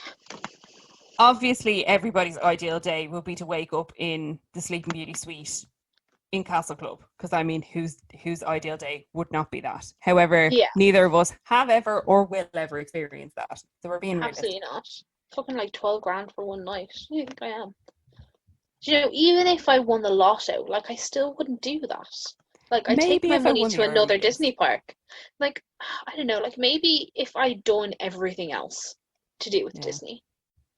obviously everybody's ideal day would be to wake up in the Sleeping Beauty suite in Castle Club, because I mean, whose ideal day would not be that? However, Yeah, neither of us have ever or will ever experience that, so we're being realistic. absolutely not. Fucking like 12 grand for one night. Who do you think I am? You know, even if I won the lotto, like I still wouldn't do that. Like I take Maybe my if I money won the to Euro another Millions, Disney park. Like I don't know, like maybe if I'd done everything else to do with yeah, Disney,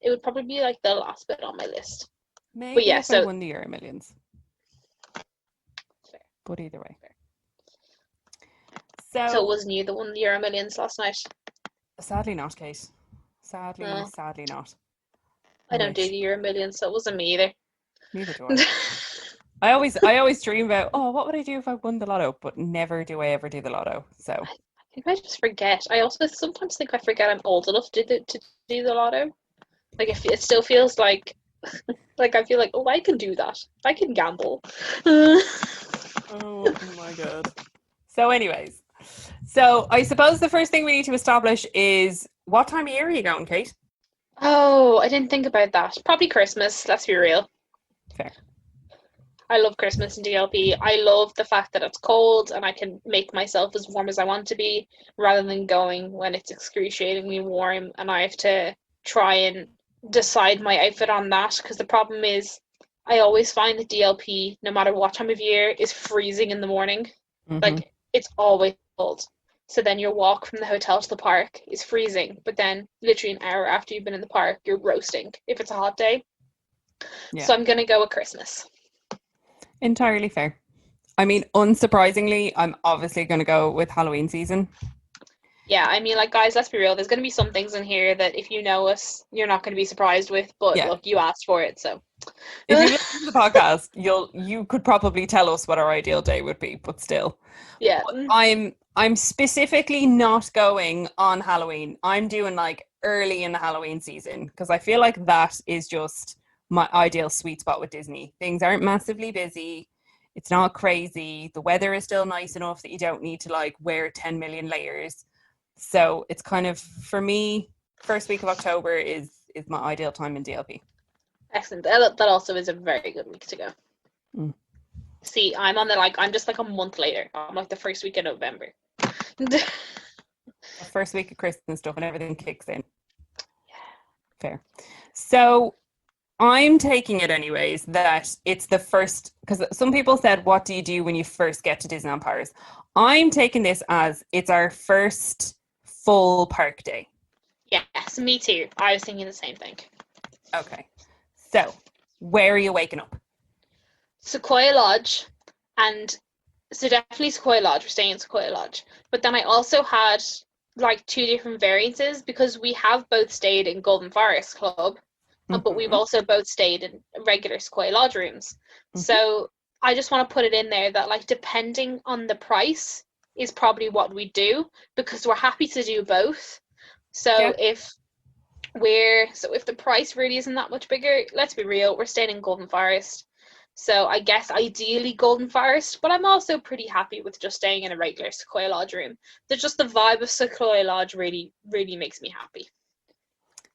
it would probably be like the last bit on my list. But maybe yeah, if I so won the Euro Millions, fair, but either way. fair. So it So wasn't you that won the Euro Millions last night? sadly not, Kate. Sadly, No, sadly not. I I don't do wish. the Euro Millions, so it wasn't me either. Neither do I. I always dream about, oh, what would I do if I won the lotto? But never do I ever do the lotto. So I think I just forget. I also sometimes think I forget I'm old enough to do the lotto. Like it still feels like I feel like, oh, I can do that. I can gamble. oh my god. So anyways, so I suppose the first thing we need to establish is what time of year are you going, Kate? Oh, I didn't think about that. Probably Christmas, let's be real. Fair. I love Christmas in DLP. I love the fact that it's cold and I can make myself as warm as I want to be rather than going when it's excruciatingly warm and I have to try and decide my outfit on that. Because the problem is, I always find that DLP, no matter what time of year, is freezing in the morning. Mm-hmm. Like, it's always cold. So then your walk from the hotel to the park is freezing, but then literally an hour after you've been in the park, you're roasting if it's a hot day. Yeah. So I'm going to go with Christmas. Entirely fair. I mean, unsurprisingly, I'm obviously going to go with Halloween season. Yeah, I mean, like, guys, let's be real. There's going to be some things in here that if you know us, you're not going to be surprised with. But Yeah. look, you asked for it, so. If you listen to the podcast, you could probably tell us what our ideal day would be, but still. Yeah. But I'm specifically not going on Halloween. I'm doing like early in the Halloween season because I feel like that is just my ideal sweet spot with Disney. Things aren't massively busy. It's not crazy. The weather is still nice enough that you don't need to like wear 10 million layers. So it's kind of, for me, first week of October is my ideal time in DLP. Excellent. That also is a very good week to go. Mm. See, I'm just like a month later. I'm like the first week of November. First week of Christmas stuff and everything kicks in. Fair. So I'm taking it anyways that it's the first, because some people said, what do you do when you first get to Disneyland Paris? I'm taking this as it's our first full park day. Yes, me too. I was thinking the same thing. Okay. So where are you waking up? Sequoia Lodge, and so definitely Sequoia Lodge. We're staying in Sequoia Lodge. But then I also had like two different variances because we have both stayed in Golden Forest Club, but we've Mm-hmm. also both stayed in regular Sequoia Lodge rooms. Mm-hmm. So I just want to put it in there that like depending on the price is probably what we do because we're happy to do both. Yeah. So if the price really isn't that much bigger, let's be real, we're staying in Golden Forest. So I guess ideally Golden Forest, but I'm also pretty happy with just staying in a regular Sequoia Lodge room. There's just the vibe of Sequoia Lodge really, really makes me happy.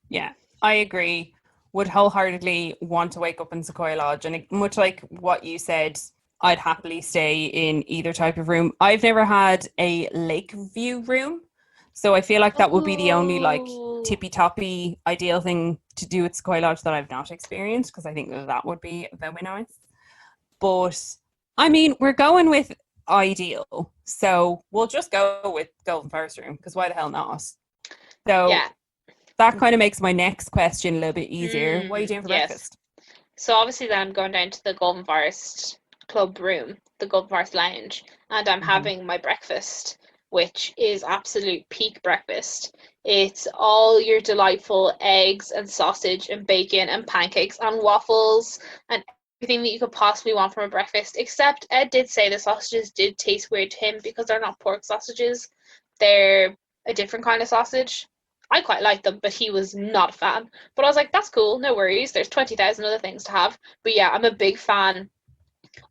Yeah, I agree. Would wholeheartedly want to wake up in Sequoia Lodge. And much like what you said, I'd happily stay in either type of room. I've never had a lake view room. So I feel like that would be the only like Oh, tippy toppy ideal thing to do at Sequoia Lodge that I've not experienced, because I think that would be very nice. But I mean, we're going with ideal. So we'll just go with Golden Forest room because why the hell not? So yeah. that kind of makes my next question a little bit easier. What are you doing for Yes. breakfast? So obviously then I'm going down to the Golden Forest Club room, the Golden Forest Lounge, and I'm Mm-hmm. having my breakfast, which is absolute peak breakfast. It's all your delightful eggs and sausage and bacon and pancakes and waffles and everything that you could possibly want from a breakfast, except Ed did say the sausages did taste weird to him because they're not pork sausages. They're a different kind of sausage. I quite like them, but he was not a fan. But I was like, that's cool, no worries. There's 20,000 other things to have. But yeah, I'm a big fan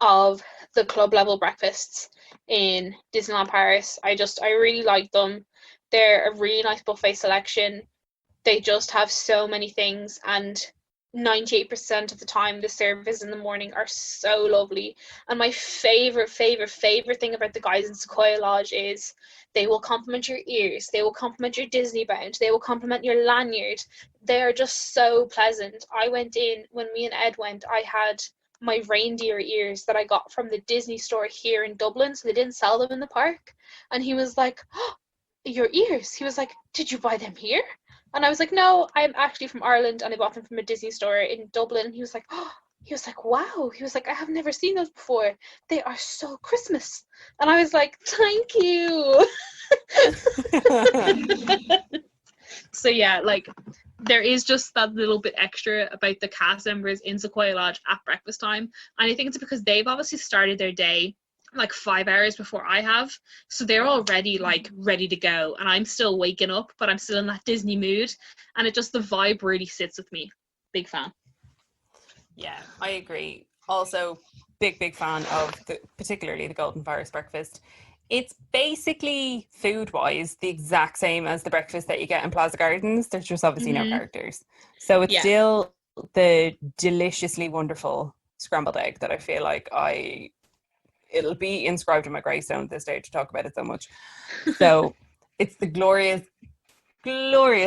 of the club level breakfasts in Disneyland Paris. I really like them. They're a really nice buffet selection. they just have so many things, and 98% of the time the service in the morning are so lovely. And my favorite thing about the guys in Sequoia Lodge is they will compliment your ears, they will compliment your Disney bound, they will compliment your lanyard. They are just so pleasant. I went in, when me and Ed went, I had my reindeer ears that I got from the Disney store here in Dublin, so they didn't sell them in the park. And he was like, oh, your ears. He was like, did you buy them here? And I was like, no, I'm actually from Ireland and I bought them from a Disney store in Dublin. And he was like, oh, he was like, wow. He was like, I have never seen those before. They are so Christmas. And I was like, thank you. So yeah, like there is just that little bit extra about the cast members in Sequoia Lodge at breakfast time. And I think it's because they've obviously started their day like 5 hours before I have, so they're already like ready to go, and I'm still waking up, but I'm still in that Disney mood, and it just, the vibe really sits with me. Big fan. Yeah, I agree. Also, big fan of particularly the Golden Forest breakfast. It's basically food-wise the exact same as the breakfast that you get in Plaza Gardens. There's just obviously no characters, so it's still the deliciously wonderful scrambled egg that I feel like it'll be inscribed in my gravestone at this stage to talk about it so much. So it's the glorious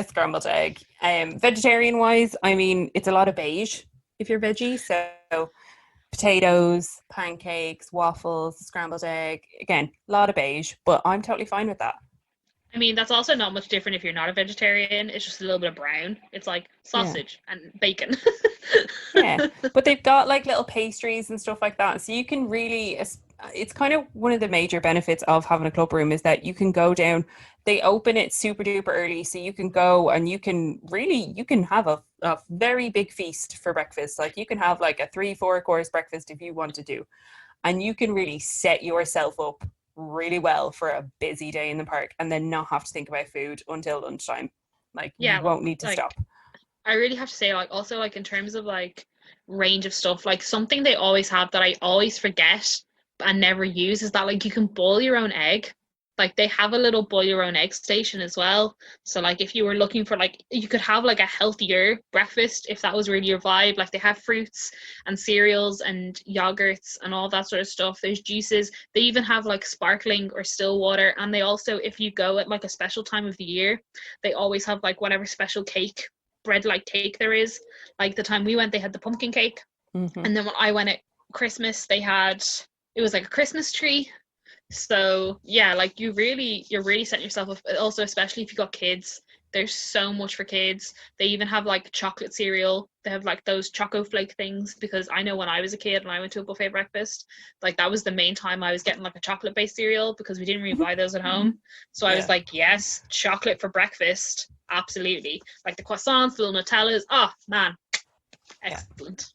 scrambled egg. Vegetarian wise, I mean, it's a lot of beige if you're veggie. So potatoes, pancakes, waffles, scrambled egg. Again, a lot of beige, but I'm totally fine with that. I mean, that's also not much different if you're not a vegetarian. It's just a little bit of brown. It's like sausage and bacon. Yeah, but they've got like little pastries and stuff like that. So you can really, it's kind of one of the major benefits of having a club room is that you can go down, they open it super duper early. So you can go and you can have a very big feast for breakfast. Like you can have like a 3-4 course breakfast if you want to do. And you can really set yourself up really well for a busy day in the park and then not have to think about food until lunchtime. Like you won't need to stop. I really have to say, like, also, like, in terms of, like, range of stuff, like, something they always have that I always forget and never use is that, like, you can boil your own egg. Like, they have a little boil your own egg station as well. So, like, if you were looking for, like, you could have, like, a healthier breakfast if that was really your vibe. Like, they have fruits and cereals and yogurts and all that sort of stuff. There's juices. They even have, like, sparkling or still water. And they also, if you go at, like, a special time of the year, they always have, like, whatever special cake, bread like cake there is. Like the time we went, they had the pumpkin cake. And then when I went at Christmas, it was like a Christmas tree. So yeah, like you're really setting yourself up. Also, especially if you got kids, there's so much for kids. They even have like chocolate cereal. They have like those choco flake things, because I know when I was a kid and I went to a buffet breakfast, like that was the main time I was getting like a chocolate based cereal, because we didn't really buy those at home. So I was like, yes, chocolate for breakfast, absolutely. Like the croissants, the little Nutellas. Oh man, excellent.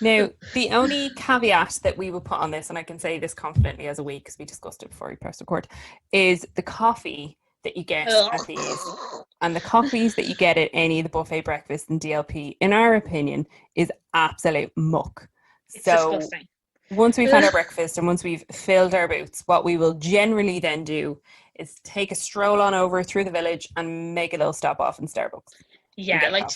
Now, the only caveat that we will put on this, and I can say this confidently as a week because we discussed it before we pressed record, is the coffee that you get at these and the coffees that you get at any of the buffet breakfast in DLP, in our opinion, is absolute muck. It's disgusting. Once we've had our breakfast and once we've filled our boots, what we will generally then do is take a stroll on over through the village and make a little stop off in Starbucks. Yeah, like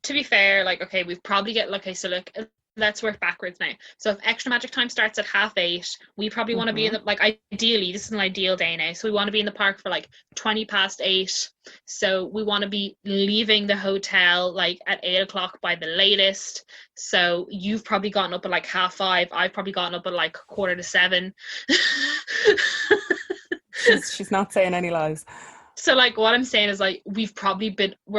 to be fair, like, okay, we've probably get, like, okay, so look, let's work backwards now. So if extra magic time starts at 8:30, we probably want to be in the, like, ideally, this is an ideal day now, so we want to be in the park for like 8:20. So we want to be leaving the hotel like at 8:00 by the latest. So you've probably gotten up at like 5:30. I've probably gotten up at like 6:45. She's not saying any lies. So like what I'm saying is, like, we're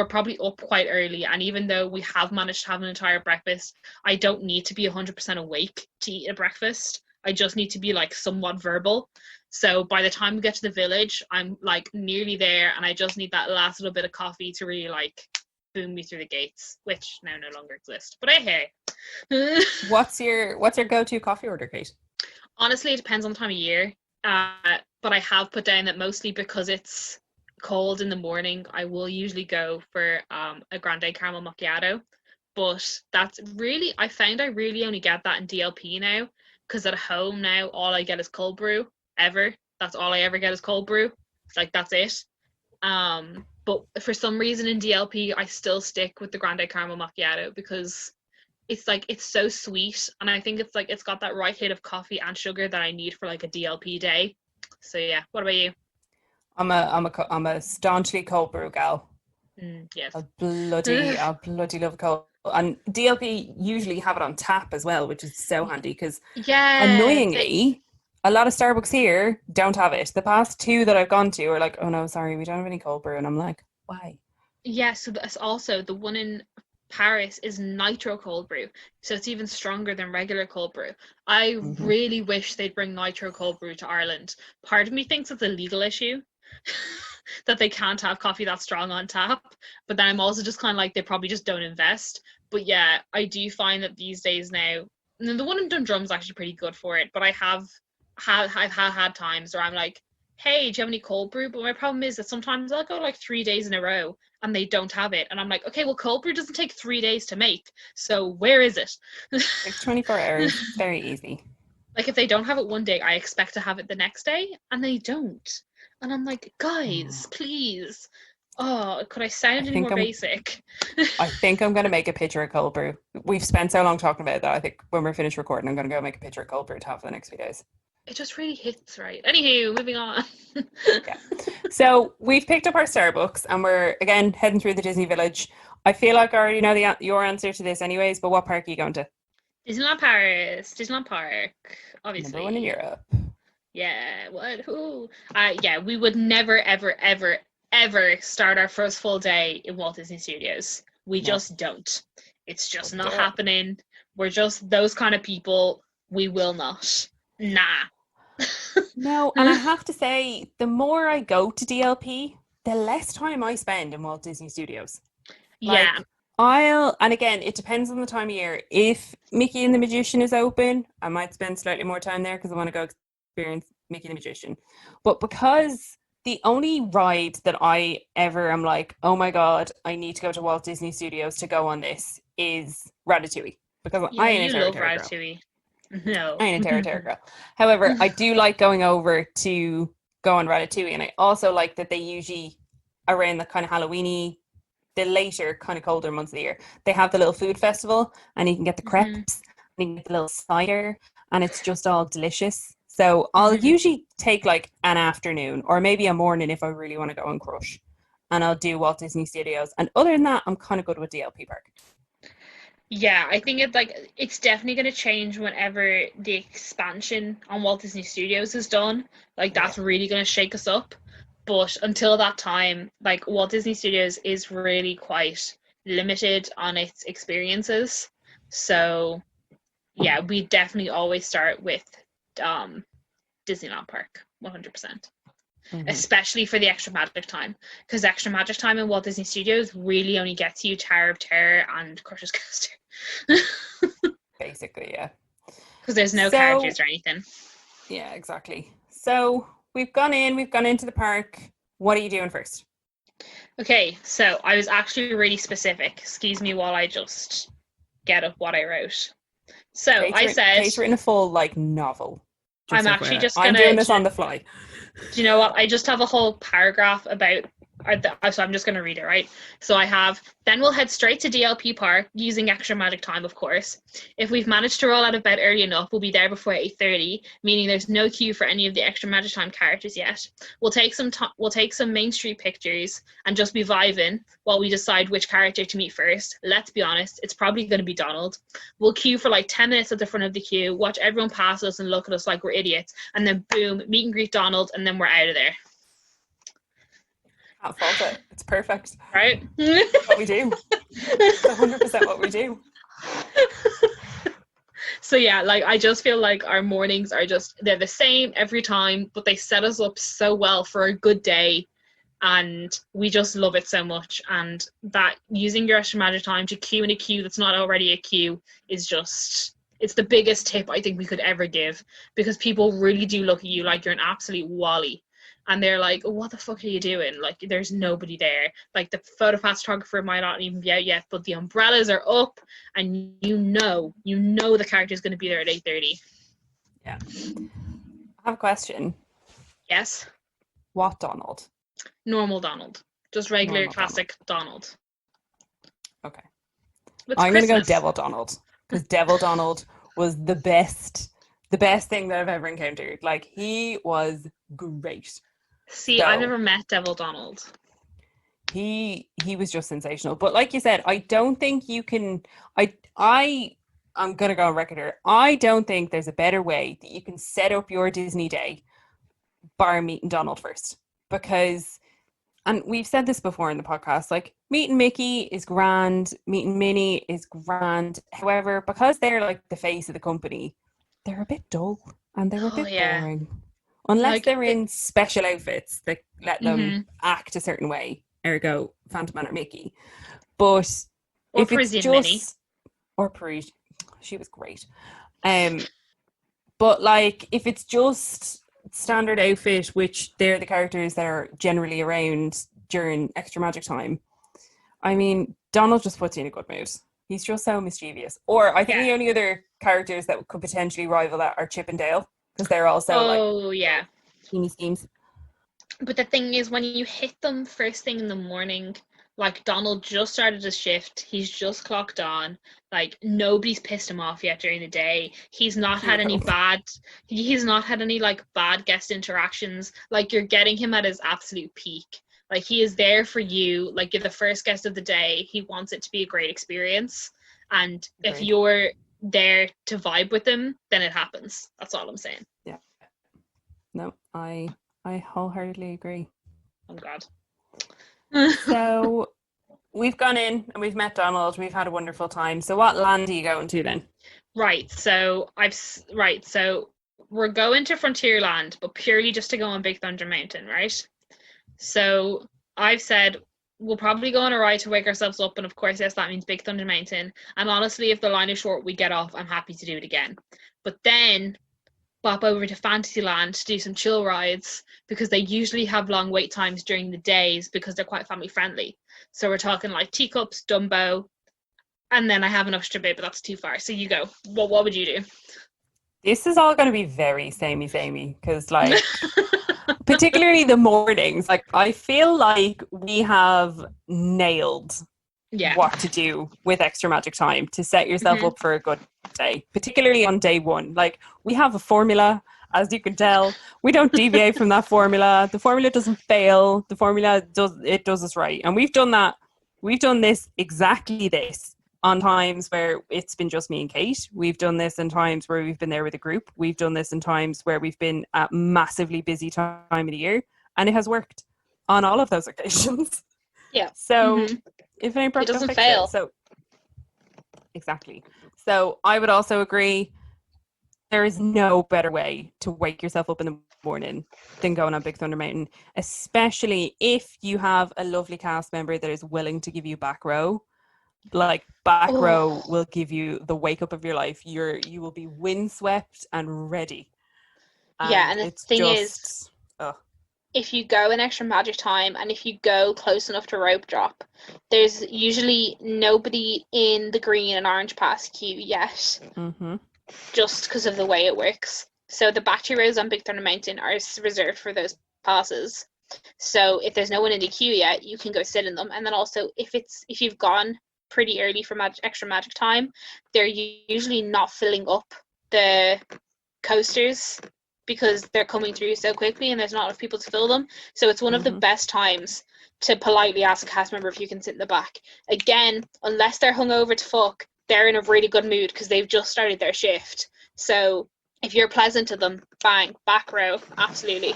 probably up quite early, and even though we have managed to have an entire breakfast, I don't need to be 100% awake to eat a breakfast. I just need to be like somewhat verbal. So by the time we get to the village, I'm like nearly there, and I just need that last little bit of coffee to really like boom me through the gates, which now no longer exist. But hey. What's your go-to coffee order, Kate? Honestly, it depends on the time of year. But I have put down that mostly because it's cold in the morning, I will usually go for a grande caramel macchiato. But that's really, I found I really only get that in DLP now, because at home now all I get is cold brew ever. That's all I ever get is cold brew. Like, that's it. But But for some reason in DLP, I still stick with the grande caramel macchiato because it's like it's so sweet, and I think it's like it's got that right hit of coffee and sugar that I need for like a DLP day. So yeah, what about you? I'm a staunchly cold brew gal. Yes. I bloody love cold. And DLP usually have it on tap as well, which is so handy because Yeah. annoyingly, a lot of Starbucks here don't have it. The past two that I've gone to are like, oh no, sorry, we don't have any cold brew. And I'm like, why? Yeah, so that's also the one in Paris is nitro cold brew. So it's even stronger than regular cold brew. I Mm-hmm. really wish they'd bring nitro cold brew to Ireland. Part of me thinks it's a legal issue that they can't have coffee that strong on tap. But then I'm also just kind of like they probably just don't invest. But yeah, I do find that these days now, and the one in Dundrum is actually pretty good for it. But I've had times where I'm like, hey, do you have any cold brew? But my problem is that sometimes I'll go like 3 days in a row and they don't have it. And I'm like, okay, well, cold brew doesn't take 3 days to make. So where is it? Like 24 hours, very easy. Like if they don't have it one day, I expect to have it the next day and they don't. And I'm like, guys, Oh, please. Oh, could I I sound any think more I'm basic? I think I'm gonna make a pitcher of cold brew. We've spent so long talking about it that I think when we're finished recording, I'm gonna go make a pitcher of cold brew to have for the next few days. It just really hits right. Anywho, moving on. Yeah. So we've picked up our Starbucks and we're again heading through the Disney Village. I feel like I already know your answer to this, anyways. But what park are you going to? Disneyland Paris, Disneyland Park, Number one in obviously. Europe. Yeah, what? Who? Yeah, we would never, ever, ever, ever start our first full day in Walt Disney Studios. We No, just don't. It's just wouldn't do not it. happening. We're just those kind of people. We will not. Nah. No, and I have to say, the more I go to DLP, the less time I spend in Walt Disney Studios. Yeah. Like, and again, it depends on the time of year. If Mickey and the Magician is open, I might spend slightly more time there because I want to go experience Mickey and the Magician. But because the only ride that I ever am like, oh my God, I need to go to Walt Disney Studios to go on this is Ratatouille. Because I Yeah, ain't a you Terra love Terra girl. Ratatouille. No. I ain't a Terra Terra girl. However, I do like going over to go on Ratatouille. And I also like that they usually, around the kind of Halloweeny, the later kind of colder months of the year, they have the little food festival and you can get the hmm crepes and you can get the little cider and it's just all delicious. So I'll hmm usually take like an afternoon or maybe a morning if I really want to go and crush. And I'll do Walt Disney Studios. And other than that, I'm kind of good with DLP Park. Yeah, I think it's definitely going to change whenever the expansion on Walt Disney Studios is done. Like Yeah. that's really going to shake us up. But until that time, like Walt Disney Studios is really quite limited on its experiences. So yeah, we definitely always start with um Disneyland Park, 100%. Mm-hmm. Especially for the extra magic time, because extra magic time in Walt Disney Studios really only gets you Tower of Terror and Crush's Coaster. Basically, yeah. Because there's no So, characters or anything. yeah, exactly. So we've gone into the park. What are you doing first? Okay, so I was actually really specific. Excuse me while I just get up what I wrote. So I said, Kate's written a full like novel. I'm Just actually FYI. just I'm gonna, doing this on the fly. do you know what? I just have a whole paragraph about. So I'm just going to read it, right? So I have, then we'll head straight to DLP Park using extra magic time, of course. If we've managed to roll out of bed early enough, we'll be there before 8:30, meaning there's no queue for any of the extra magic time characters yet. We'll take some Main Street pictures and just be vibing while we decide which character to meet first. Let's be honest, it's probably going to be Donald. We'll queue for like 10 minutes at the front of the queue, watch everyone pass us and look at us like we're idiots, and then boom, meet and greet Donald, and then we're out of there. Can't fault it. It's perfect. Right? What we do. It's 100% what we do. So yeah, like I just feel like our mornings are they're the same every time, but they set us up so well for a good day, and we just love it so much. And that using your extra magic time to queue in a queue that's not already a queue is just, it's the biggest tip I think we could ever give, because people really do look at you like you're an absolute wally. And they're like, oh, what the fuck are you doing? Like, there's nobody there. Like, the photo photographer might not even be out yet, but the umbrellas are up, and the character's going to be there at 8:30. Yeah. I have a question. Yes. What Donald? Normal Donald. Just regular Normal classic Donald. Okay. It's I'm going to go Christmas. Devil Donald, because Devil Donald was the best thing that I've ever encountered. Like, he was great. See, So, I've never met Devil Donald. he was just sensational. But like you said, I don't think you can. I'm gonna go on record here. I don't think there's a better way that you can set up your Disney day bar meeting Donald first, because, and we've said this before in the podcast, like, meeting Mickey is grand, meeting Minnie is grand. However, because they're like the face of the company, they're a bit dull and they're a bit boring. Unless Like, they're in special outfits that let them Mhm. act a certain way, ergo Phantom Man or Mickey. But Or if it's Parisian Minnie. just, or Parisian, she was great. But like, if it's just standard outfit, which they're the characters that are generally around during extra magic time, I mean, Donald just puts you in a good mood. He's just so mischievous. Or I think Yeah. the only other characters that could potentially rival that are Chip and Dale, because they're also like Yeah. teeny schemes. But the thing is, when you hit them first thing in the morning, like Donald just started his shift, he's just clocked on, like nobody's pissed him off yet during the day. He's not had any like bad guest interactions. Like, you're getting him at his absolute peak. Like, he is there for you. Like, you're the first guest of the day. He wants it to be a great experience. And if Agreed. you're there to vibe with him, then it happens. That's all I'm saying. Yeah. No, I wholeheartedly agree. Oh God. So we've gone in and we've met Donald. We've had a wonderful time. So what land are you going to then? Right. So we're going to Frontierland, but purely just to go on Big Thunder Mountain, right? So I've said we'll probably go on a ride to wake ourselves up, and of course, yes, that means Big Thunder Mountain. And honestly, if the line is short, we get off, I'm happy to do it again. But then bop over to Fantasyland to do some chill rides, because they usually have long wait times during the days because they're quite family friendly. So we're talking like Teacups, Dumbo, and then I have an extra bit, but that's too far. So you go. What would you do? This is all going to be very samey, because like, particularly the mornings, like, I feel like we have nailed what to do with extra magic time to set yourself up for a good day, particularly on day one. Like, we have a formula, as you can tell. We don't deviate from that formula. The formula doesn't fail. The formula does us right. And we've done that. We've done exactly this on times where it's been just me and Kate. We've done this in times where we've been there with a group. We've done this in times where we've been at massively busy time of the year, and it has worked on all of those occasions. Yeah. So if it ain't broke, it doesn't don't fix fail. it. So exactly. So I would also agree, there is no better way to wake yourself up in the morning than going on Big Thunder Mountain, especially if you have a lovely cast member that is willing to give you back row. Like, back row will give you the wake up of your life. You will be windswept and ready. And the thing is, if you go in extra magic time and if you go close enough to rope drop, there's usually nobody in the green and orange pass queue yet, just because of the way it works. So the battery rows on Big Thunder Mountain are reserved for those passes. So if there's no one in the queue yet, you can go sit in them. And then also, if you've gone pretty early for extra magic time, they're usually not filling up the coasters because they're coming through so quickly and there's not enough people to fill them. So it's one of the best times to politely ask a cast member if you can sit in the back. Again, unless they're hungover to fuck, they're in a really good mood because they've just started their shift. So if you're pleasant to them, bang, back row, absolutely.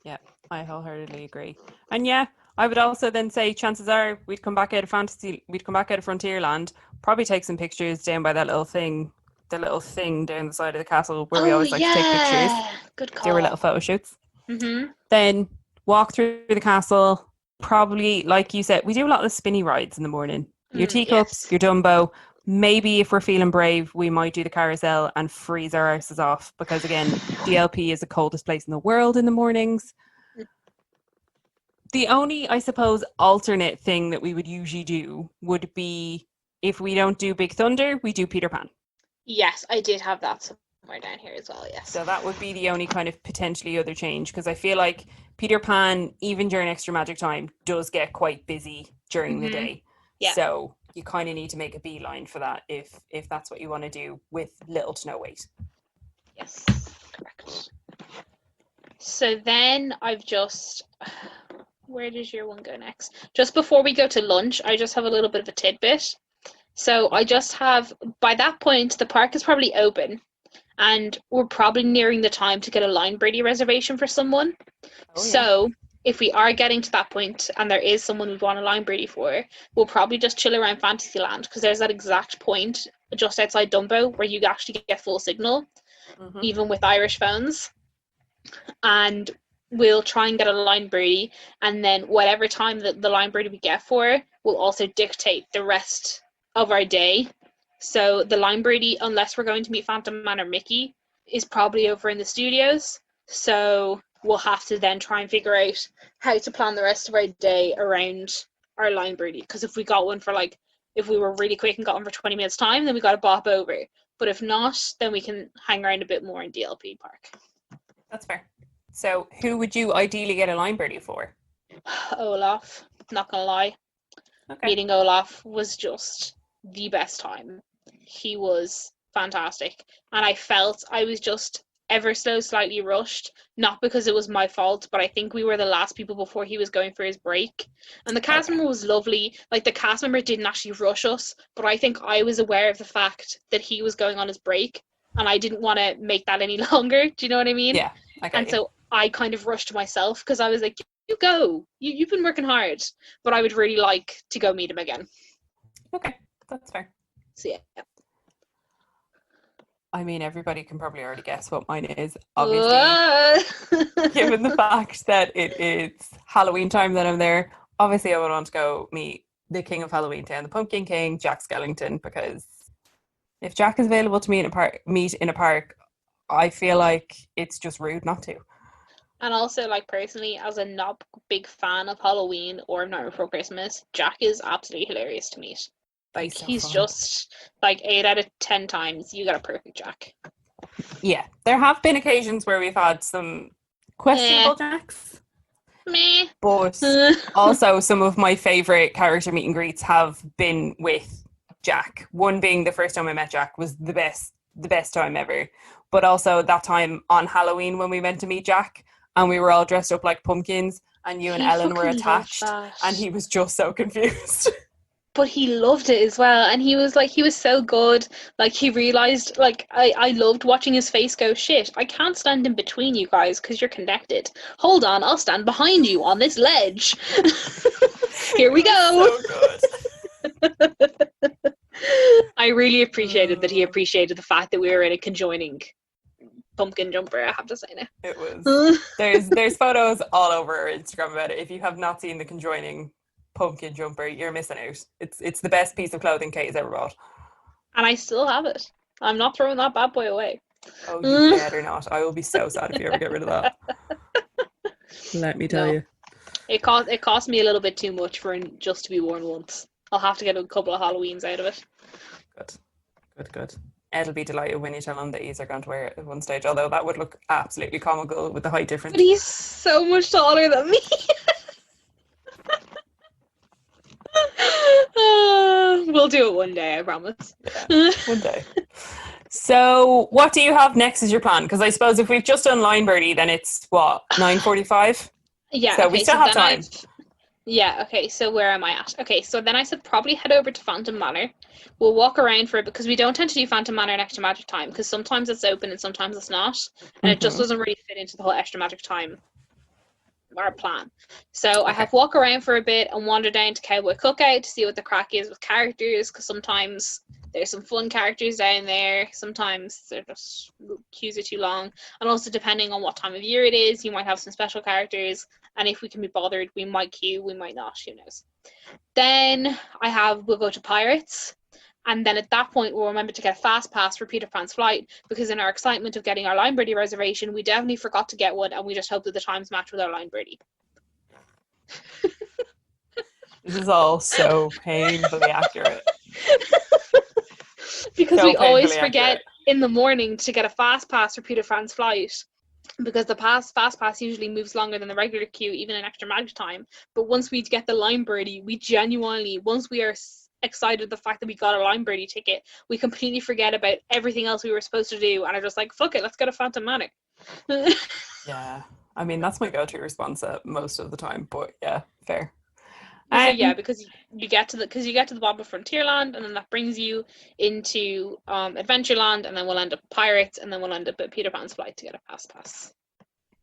Yeah, I wholeheartedly agree. And yeah, I would also then say chances are we'd come back out of Frontierland, probably take some pictures down by that little thing down the side of the castle where we always like to take pictures. Good call. Do our little photo shoots. Then walk through the castle. Probably, like you said, we do a lot of spinny rides in the morning. Your Teacups, your Dumbo. Maybe if we're feeling brave, we might do the carousel and freeze our arses off, because again, DLP is the coldest place in the world in the mornings. The only, I suppose, alternate thing that we would usually do would be, if we don't do Big Thunder, we do Peter Pan. Yes, I did have that somewhere down here as well, yes. So that would be the only kind of potentially other change, because I feel like Peter Pan, even during extra magic time, does get quite busy during the day. Yeah. So you kind of need to make a beeline for that if that's what you want to do with little to no wait. Yes, correct. So then I've just... Where does your one go next? Just before we go to lunch, I just have a little bit of a tidbit. So I just have... By that point, the park is probably open. And we're probably nearing the time to get a line birdie reservation for someone. So if we are getting to that point and there is someone we want a line birdie for, we'll probably just chill around Fantasyland, because there's that exact point just outside Dumbo where you actually get full signal, even with Irish phones. And we'll try and get a line birdie, and then whatever time the line birdie we get for will also dictate the rest of our day. So the line birdie, unless we're going to meet Phantom Man or Mickey, is probably over in the studios. So we'll have to then try and figure out how to plan the rest of our day around our line birdie. Because if we got one for if we were really quick and got one for 20 minutes time, then we got to bop over. But if not, then we can hang around a bit more in DLP Park. That's fair. So who would you ideally get a line birdie for? Olaf, not gonna lie. Okay. Meeting Olaf was just the best time. He was fantastic. And I felt I was just ever so slightly rushed, not because it was my fault, but I think we were the last people before he was going for his break. And the cast member was lovely. Like, the cast member didn't actually rush us, but I think I was aware of the fact that he was going on his break, and I didn't want to make that any longer. Do you know what I mean? Yeah. So I kind of rushed myself, because I was like, you go. You've been working hard. But I would really like to go meet him again. Okay, that's fair. So, yeah. I mean, everybody can probably already guess what mine is, obviously. Given the fact that it is Halloween time that I'm there, obviously I would want to go meet the King of Halloween Town, the Pumpkin King, Jack Skellington, because if Jack is available to meet in a park, I feel like it's just rude not to. And also, like, personally, as a not big fan of Halloween or Nightmare Before Christmas, Jack is absolutely hilarious to meet. Like, he's just, like, 8 out of 10 times, you got a perfect Jack. Yeah, there have been occasions where we've had some questionable Jacks. Meh. But also, some of my favourite character meet and greets have been with Jack. One being the first time I met Jack was the best time ever. But also that time on Halloween when we went to meet Jack and we were all dressed up like pumpkins and you and Ellen were attached and he was just so confused. But he loved it as well, and he was so good. Like, he realized, like, I loved watching his face go, shit, I can't stand in between you guys because you're connected. Hold on, I'll stand behind you on this ledge. Here we go. So good. I really appreciated that he appreciated the fact that we were in a conjoining pumpkin jumper, I have to say now. It was. There's photos all over our Instagram about it. If you have not seen the conjoining pumpkin jumper, you're missing out. It's the best piece of clothing Kate has ever bought. And I still have it. I'm not throwing that bad boy away. Oh, you better not. I will be so sad if you ever get rid of that. Let me tell you. It cost me a little bit too much for just to be worn once. I'll have to get a couple of Halloweens out of it. Good. Ed will be delighted when you tell him that he's going to wear it at one stage, although that would look absolutely comical with the height difference. But he's so much taller than me. We'll do it one day, I promise. Yeah, one day. So what do you have next as your plan? Because I suppose if we've just done Line Birdie, then it's what, 9:45? Yeah. So we still have time. Yeah, okay, so where am I at? Okay, so then I said probably head over to Phantom Manor. We'll walk around for it because we don't tend to do Phantom Manor in Extra Magic Time because sometimes it's open and sometimes it's not. And it just doesn't really fit into the whole Extra Magic Time our plan. So I have walk around for a bit and wander down to Cowboy Cookout to see what the crack is with characters, because sometimes there's some fun characters down there, sometimes they're just queues are too long, and also depending on what time of year it is, you might have some special characters, and if we can be bothered, we might queue, we might not, who knows. Then we'll go to Pirates, and then at that point we'll remember to get a fast pass for Peter Pan's flight, because in our excitement of getting our Line Birdie reservation, we definitely forgot to get one, and we just hope that the times match with our Line Birdie. This is all so painfully accurate. Because we always forget in the morning to get a fast pass for Peter Fran's flight, because the fast pass usually moves longer than the regular queue, even in extra magic time. But once we get the Lime Birdie, we genuinely, once we are excited the fact that we got a Lime Birdie ticket, we completely forget about everything else we were supposed to do and are just like, fuck it, let's get a Phantom Manor. Yeah, I mean that's my go-to response most of the time, but yeah, fair. So yeah, because you get to the bottom of Frontierland, and then that brings you into Adventureland, and then we'll end up Pirates, and then we'll end up at Peter Pan's flight to get a fast pass.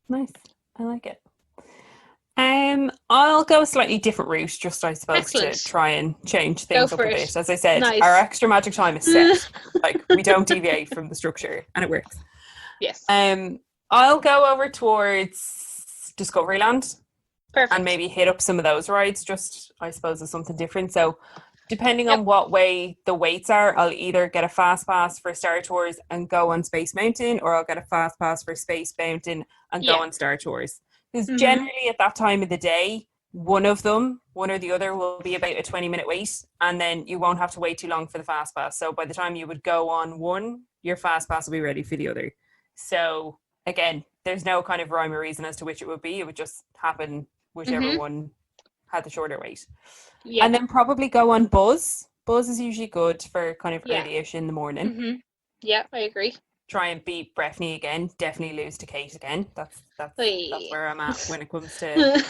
Nice, I like it. I'll go a slightly different route, just I suppose. Excellent. To try and change things up a bit. As I said, nice. Our extra magic time is set. Like, we don't deviate from the structure, and it works. Yes. I'll go over towards Discoveryland. Perfect. And maybe hit up some of those rides, just I suppose as something different. So depending on what way the waits are, I'll either get a fast pass for Star Tours and go on Space Mountain, or I'll get a fast pass for Space Mountain and go on Star Tours. Because generally at that time of the day, one or the other will be about a 20-minute wait, and then you won't have to wait too long for the fast pass. So by the time you would go on one, your fast pass will be ready for the other. So again, there's no kind of rhyme or reason as to which it would be. It would just happen whichever one had the shorter wait. Yeah. And then probably go on Buzz. Buzz is usually good for kind of early-ish in the morning. Mm-hmm. Yeah, I agree. Try and beat Breffney again. Definitely lose to Kate again. That's where I'm at when it comes to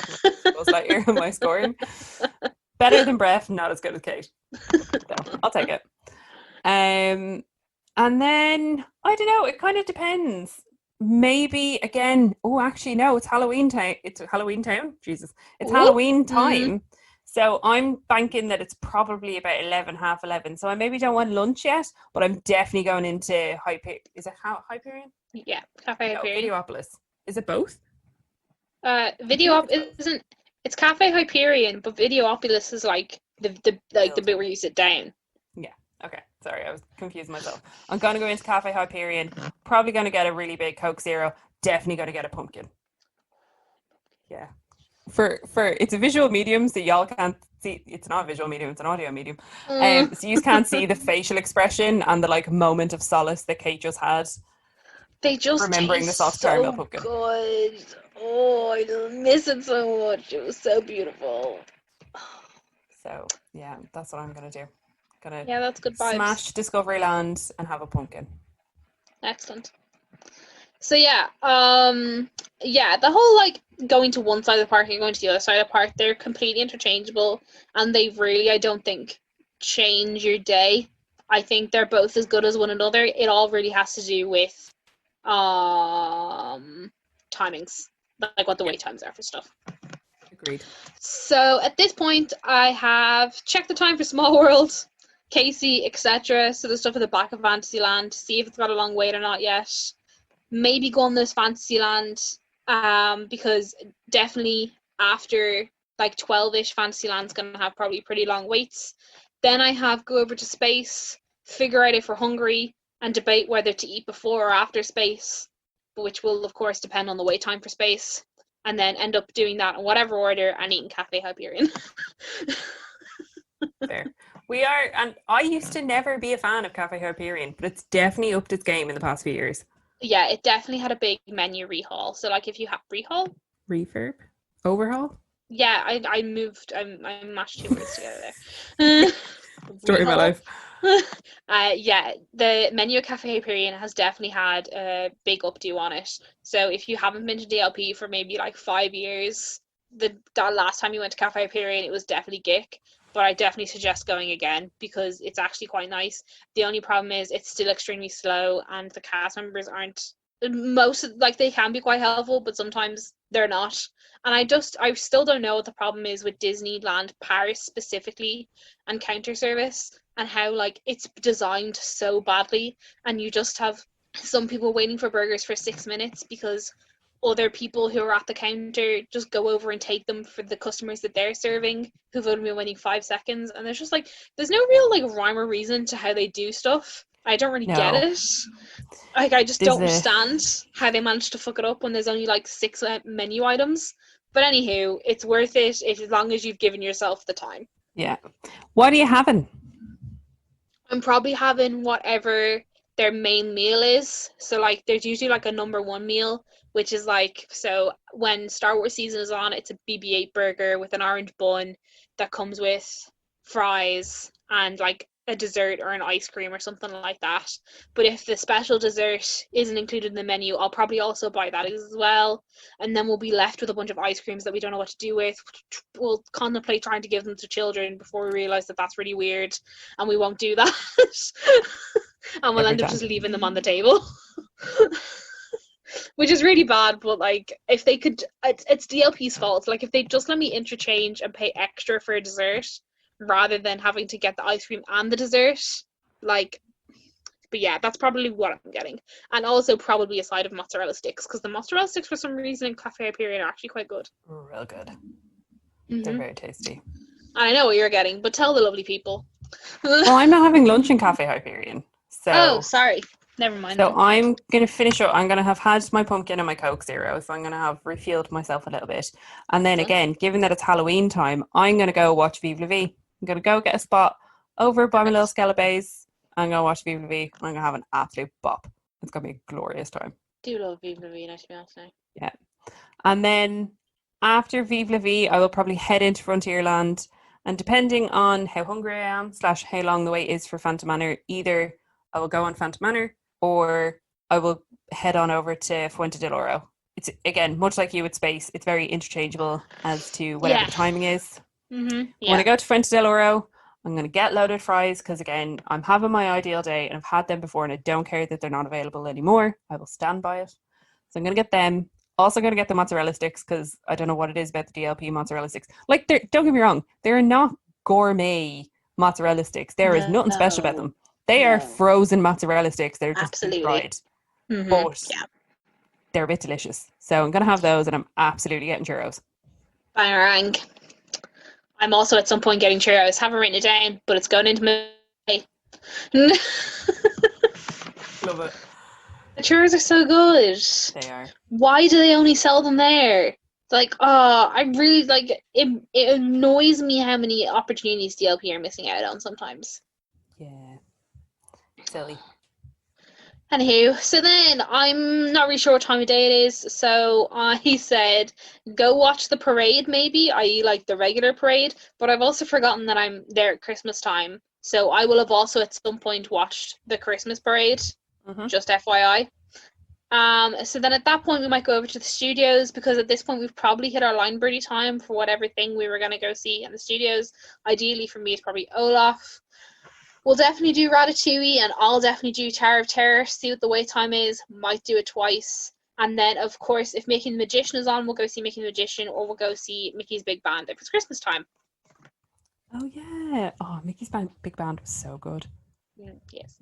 Buzz Lightyear and my scoring. Better than Breff, not as good as Kate. So, I'll take it. And then, I don't know, it kind of depends. Maybe again, it's Halloween time. It's Halloween Town. Jesus. It's Halloween time. So I'm banking that it's probably about half 11. So I maybe don't want lunch yet, but I'm definitely going into is it Hyperion? Yeah, Cafe Hyperion. Videopolis. Is it both? It's Cafe Hyperion, but Videopolis is like the bit where you sit down. Yeah. Okay. Sorry, I was confusing myself. I'm going to go into Cafe Hyperion. Probably going to get a really big Coke Zero. Definitely going to get a pumpkin. Yeah. For it's a visual medium, so y'all can't see. It's not a visual medium; it's an audio medium. So you can't see the facial expression and the like moment of solace that Kate just had. They just remembering the soft caramel pumpkin. Good. Oh, I just miss it so much. It was so beautiful. So yeah, that's what I'm gonna do. That's good vibes. Smash Discoveryland and have a pumpkin. Excellent. So the whole like going to one side of the park and going to the other side of the park, they're completely interchangeable, and they really, I don't think, change your day. I think they're both as good as one another. It all really has to do with timings, like what the wait times are for stuff. Agreed. So at this point, I have checked the time for Small World, Casey, etc. So the stuff at the back of Fantasyland, see if it's got a long wait or not yet. Maybe go on this Fantasyland, because definitely after like 12-ish, Fantasyland's going to have probably pretty long waits. Then I have go over to Space, figure out if we're hungry, and debate whether to eat before or after Space, which will of course depend on the wait time for Space, and then end up doing that in whatever order and eating Cafe Hyperion. Fair. We are, and I used to never be a fan of Cafe Hyperion, but it's definitely upped its game in the past few years. Yeah, it definitely had a big menu rehaul. So like if you have refurb, overhaul. Yeah, I mashed two words together there. Story of my life. The menu at Cafe Hyperion has definitely had a big updo on it. So if you haven't been to DLP for maybe like 5 years, that last time you went to Cafe Hyperion, it was definitely gick. But I definitely suggest going again because it's actually quite nice. The only problem is it's still extremely slow, and the cast members aren't they can be quite helpful, but sometimes they're not. And I still don't know what the problem is with Disneyland Paris specifically and counter service, and how like it's designed so badly, and you just have some people waiting for burgers for 6 minutes because other people who are at the counter just go over and take them for the customers that they're serving who've only been waiting 5 seconds. And there's just like, there's no real like rhyme or reason to how they do stuff. I don't really get it. Like, I just don't understand how they managed to fuck it up when there's only like 6 menu items. But anywho, it's worth it as long as you've given yourself the time. Yeah. What are you having? I'm probably having whatever their main meal is. So like there's usually like a number one meal, which is like, so when Star Wars season is on, it's a BB-8 burger with an orange bun that comes with fries and like a dessert or an ice cream or something like that. But if the special dessert isn't included in the menu, I'll probably also buy that as well. And then we'll be left with a bunch of ice creams that we don't know what to do with. We'll contemplate trying to give them to children before we realize that that's really weird, and we won't do that. And we'll end up just leaving them on the table. Which is really bad, but like if they could, it's DLP's fault. Like if they just let me interchange and pay extra for a dessert rather than having to get the ice cream and the dessert, like, but yeah, that's probably what I'm getting. And also probably a side of mozzarella sticks, because the mozzarella sticks for some reason in Cafe Hyperion are actually quite good. Real good. They're very tasty. I know what you're getting, but tell the lovely people. Well, I'm not having lunch in Cafe Hyperion. So, oh, sorry. Never mind. So I'm going to finish up. I'm going to have had my pumpkin and my Coke Zero. So I'm going to have refueled myself a little bit. And then again, given that it's Halloween time, I'm going to go watch Vive la Vie. I'm going to go get a spot over by my little Scalabays. I'm going to watch Vive la Vie. I'm going to have an absolute bop. It's going to be a glorious time. Do love Vive la Vie, to be honest now. Yeah. And then after Vive la Vie, I will probably head into Frontierland. And depending on how hungry I am, / how long the wait is for Phantom Manor, either I will go on Phantom Manor or I will head on over to Fuente del Oro. It's, again, much like you with Space, it's very interchangeable as to whatever the timing is. Mm-hmm. Yeah. When I go to Fuente del Oro, I'm going to get loaded fries because, again, I'm having my ideal day and I've had them before and I don't care that they're not available anymore. I will stand by it. So I'm going to get them. Also going to get the mozzarella sticks because I don't know what it is about the DLP mozzarella sticks. Like, don't get me wrong, they're not gourmet mozzarella sticks. There is nothing special about them. They are frozen mozzarella sticks. They're just fried. Mm-hmm. But they're a bit delicious. So I'm going to have those and I'm absolutely getting churros. Bangarang. I'm also at some point getting churros. Haven't written it down, but it's going into my... Love it. The churros are so good. They are. Why do they only sell them there? It's like, I really, like, it annoys me how many opportunities DLP are missing out on sometimes. Yeah. Silly. Anywho, so then I'm not really sure what time of day it is, so I said go watch the parade maybe, i.e. like the regular parade, but I've also forgotten that I'm there at Christmas time, so I will have also at some point watched the Christmas parade, just FYI. So then at that point we might go over to the studios, because at this point we've probably hit our line birdie time for whatever thing we were going to go see in the studios. Ideally for me it's probably Olaf. We'll definitely do Ratatouille, and I'll definitely do Tower of Terror, see what the wait time is, might do it twice. And then, of course, if Mickey the Magician is on, we'll go see Mickey the Magician, or we'll go see Mickey's Big Band if it's Christmas time. Oh, yeah. Oh, Mickey's Big Band was so good. Yes.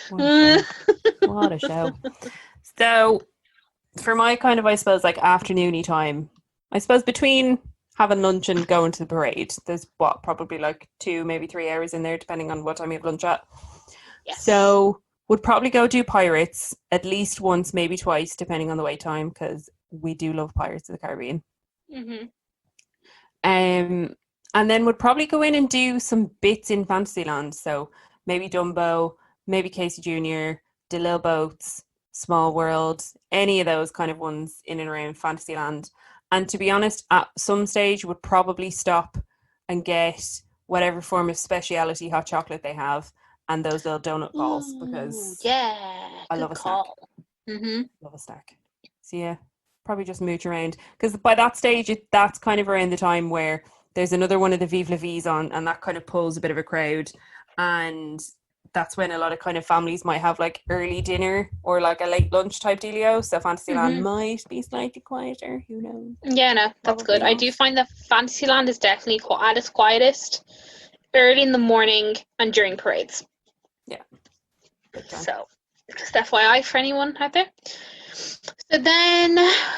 What a show. So, for my kind of, I suppose, like afternoony time, I suppose between having lunch and going to the parade, there's probably like 2, maybe 3 hours in there, depending on what time you have lunch at. Yes. So would probably go do Pirates at least once, maybe twice, depending on the wait time, because we do love Pirates of the Caribbean. And then would probably go in and do some bits in Fantasyland. So maybe Dumbo, maybe Casey Jr., The Little Boats, Small World, any of those kind of ones in and around Fantasyland. And to be honest, at some stage would probably stop and get whatever form of speciality hot chocolate they have and those little donut balls, because I love a snack. Love a snack. So yeah, probably just mooch around, because by that stage that's kind of around the time where there's another one of the Vive la Vies on, and that kind of pulls a bit of a crowd, and that's when a lot of kind of families might have like early dinner or like a late lunch type dealio. So Fantasyland might be slightly quieter. Who knows? Yeah, no, that's good. Not. I do find that Fantasyland is definitely at its quietest early in the morning and during parades. Yeah. So just FYI for anyone out there. So then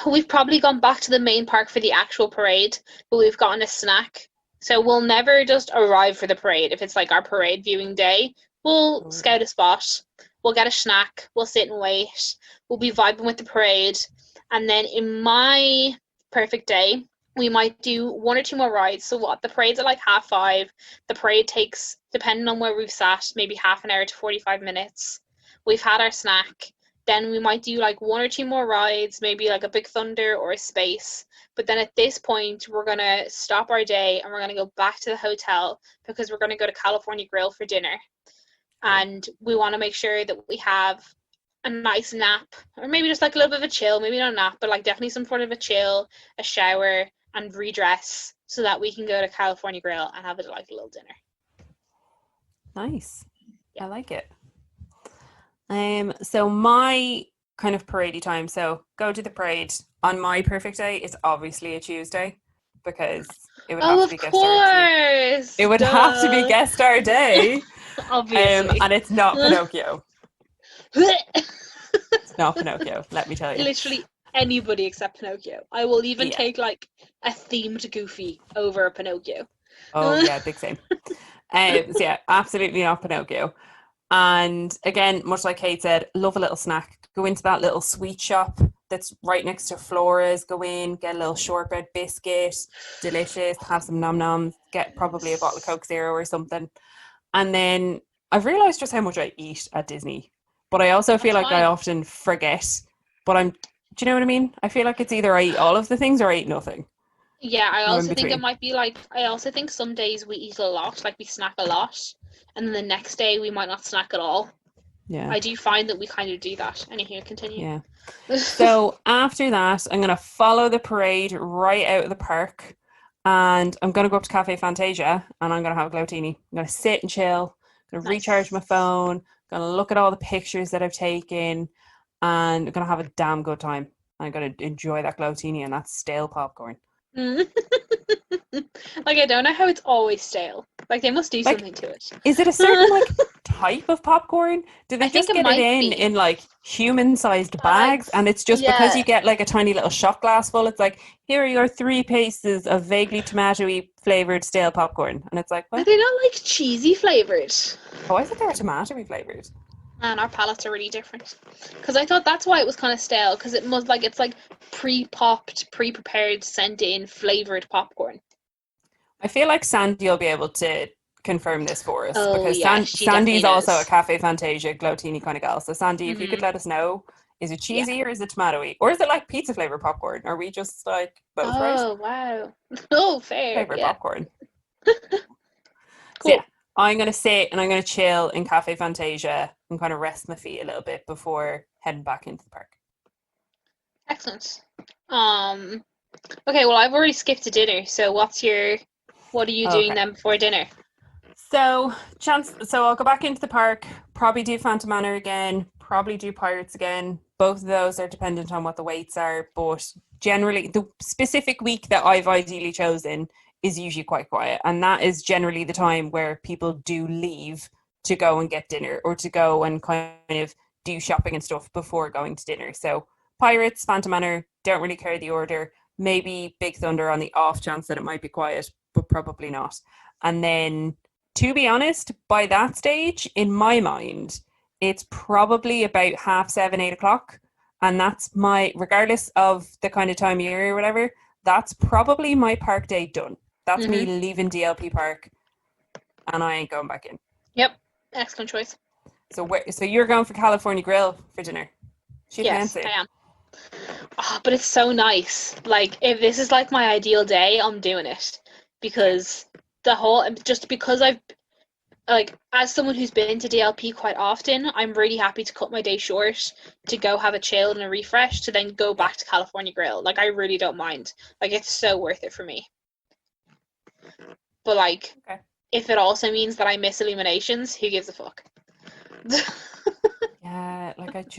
we've probably gone back to the main park for the actual parade, but we've gotten a snack. So we'll never just arrive for the parade. If it's like our parade viewing day, we'll scout a spot, we'll get a snack, we'll sit and wait, we'll be vibing with the parade, and then in my perfect day, we might do 1 or 2 more rides. So what, the parade's at like 5:30, the parade takes, depending on where we've sat, maybe half an hour to 45 minutes. we've had our snack. Then we might do like 1 or 2 more rides, maybe like a Big Thunder or a Space. But then at this point, we're going to stop our day and we're going to go back to the hotel because we're going to go to California Grill for dinner. And we want to make sure that we have a nice nap, or maybe just like a little bit of a chill, maybe not a nap, but like definitely some sort of a chill, a shower, and redress so that we can go to California Grill and have a delightful little dinner. Nice. Yeah. I like it. So my kind of paradey time, so go to the parade on my perfect day. It's obviously a Tuesday because it would have to be guest star day. It would have to be guest star day. Obviously. And it's not Pinocchio. It's not Pinocchio, let me tell you. Literally anybody except Pinocchio. I will even take like a themed Goofy over a Pinocchio. Oh yeah, big same. So yeah, absolutely not Pinocchio. And again, much like Kate said, love a little snack. Go into that little sweet shop that's right next to Flora's. Go in, get a little shortbread biscuit, delicious. Have some nom noms. Get probably a bottle of Coke Zero or something. And then I've realised just how much I eat at Disney, but I also feel like I often forget. But do you know what I mean? I feel like it's either I eat all of the things or I eat nothing. Yeah, I also think it might be like, I also think some days we eat a lot, like we snack a lot, and then the next day we might not snack at all. Yeah. I do find that we kind of do that. Anyway, continue. Yeah. So after that, I'm going to follow the parade right out of the park, and I'm going to go up to Cafe Fantasia, and I'm going to have a glotini. I'm going to sit and chill, I'm going to recharge my phone, I'm going to look at all the pictures that I've taken, and I'm going to have a damn good time. I'm going to enjoy that glotini and that stale popcorn. Like, I don't know how it's always stale. Like, they must do something to it. Is it a certain like type of popcorn? Do they just get it in like human-sized bags, and it's just because you get like a tiny little shot glass full? It's like, here are your 3 pieces of vaguely tomatoey flavored stale popcorn, and it's like, what? Are they not like cheesy flavored? Oh, I thought they were tomatoey flavored. And our palates are really different, because I thought that's why it was kind of stale, because it must like, it's like pre-popped, pre-prepared, sent in flavored popcorn. I feel like Sandy will be able to confirm this for us, because Sandy's also a Cafe Fantasia glotini kind of gal. So Sandy, if you could let us know, is it cheesy or is it tomatoey, or is it like pizza flavor popcorn? Are we just like both? Oh wow! Oh, fair. Flavor popcorn. Cool. So, yeah, I'm gonna sit and I'm gonna chill in Cafe Fantasia and kind of rest my feet a little bit before heading back into the park. Excellent. Okay, well, I've already skipped to dinner. So what are you doing then before dinner? So I'll go back into the park, probably do Phantom Manor again, probably do Pirates again. Both of those are dependent on what the weights are, but generally the specific week that I've ideally chosen is usually quite quiet, and that is generally the time where people do leave to go and get dinner or to go and kind of do shopping and stuff before going to dinner. So Pirates, Phantom Manor, don't really care the order. Maybe Big Thunder on the off chance that it might be quiet, but probably not. And then, to be honest, by that stage, in my mind, it's probably about 7:30, 8 o'clock. And that's regardless of the kind of time of year or whatever, that's probably my park day done. That's me leaving DLP Park, and I ain't going back in. Yep, excellent choice. So you're going for California Grill for dinner? Yes, I am. Oh, but it's so nice. Like, if this is like my ideal day, I'm doing it, because because I've, like, as someone who's been to DLP quite often, I'm really happy to cut my day short to go have a chill and a refresh to then go back to California Grill. Like, I really don't mind. Like, it's so worth it for me. But like, if it also means that I miss Illuminations, who gives a fuck? Yeah, like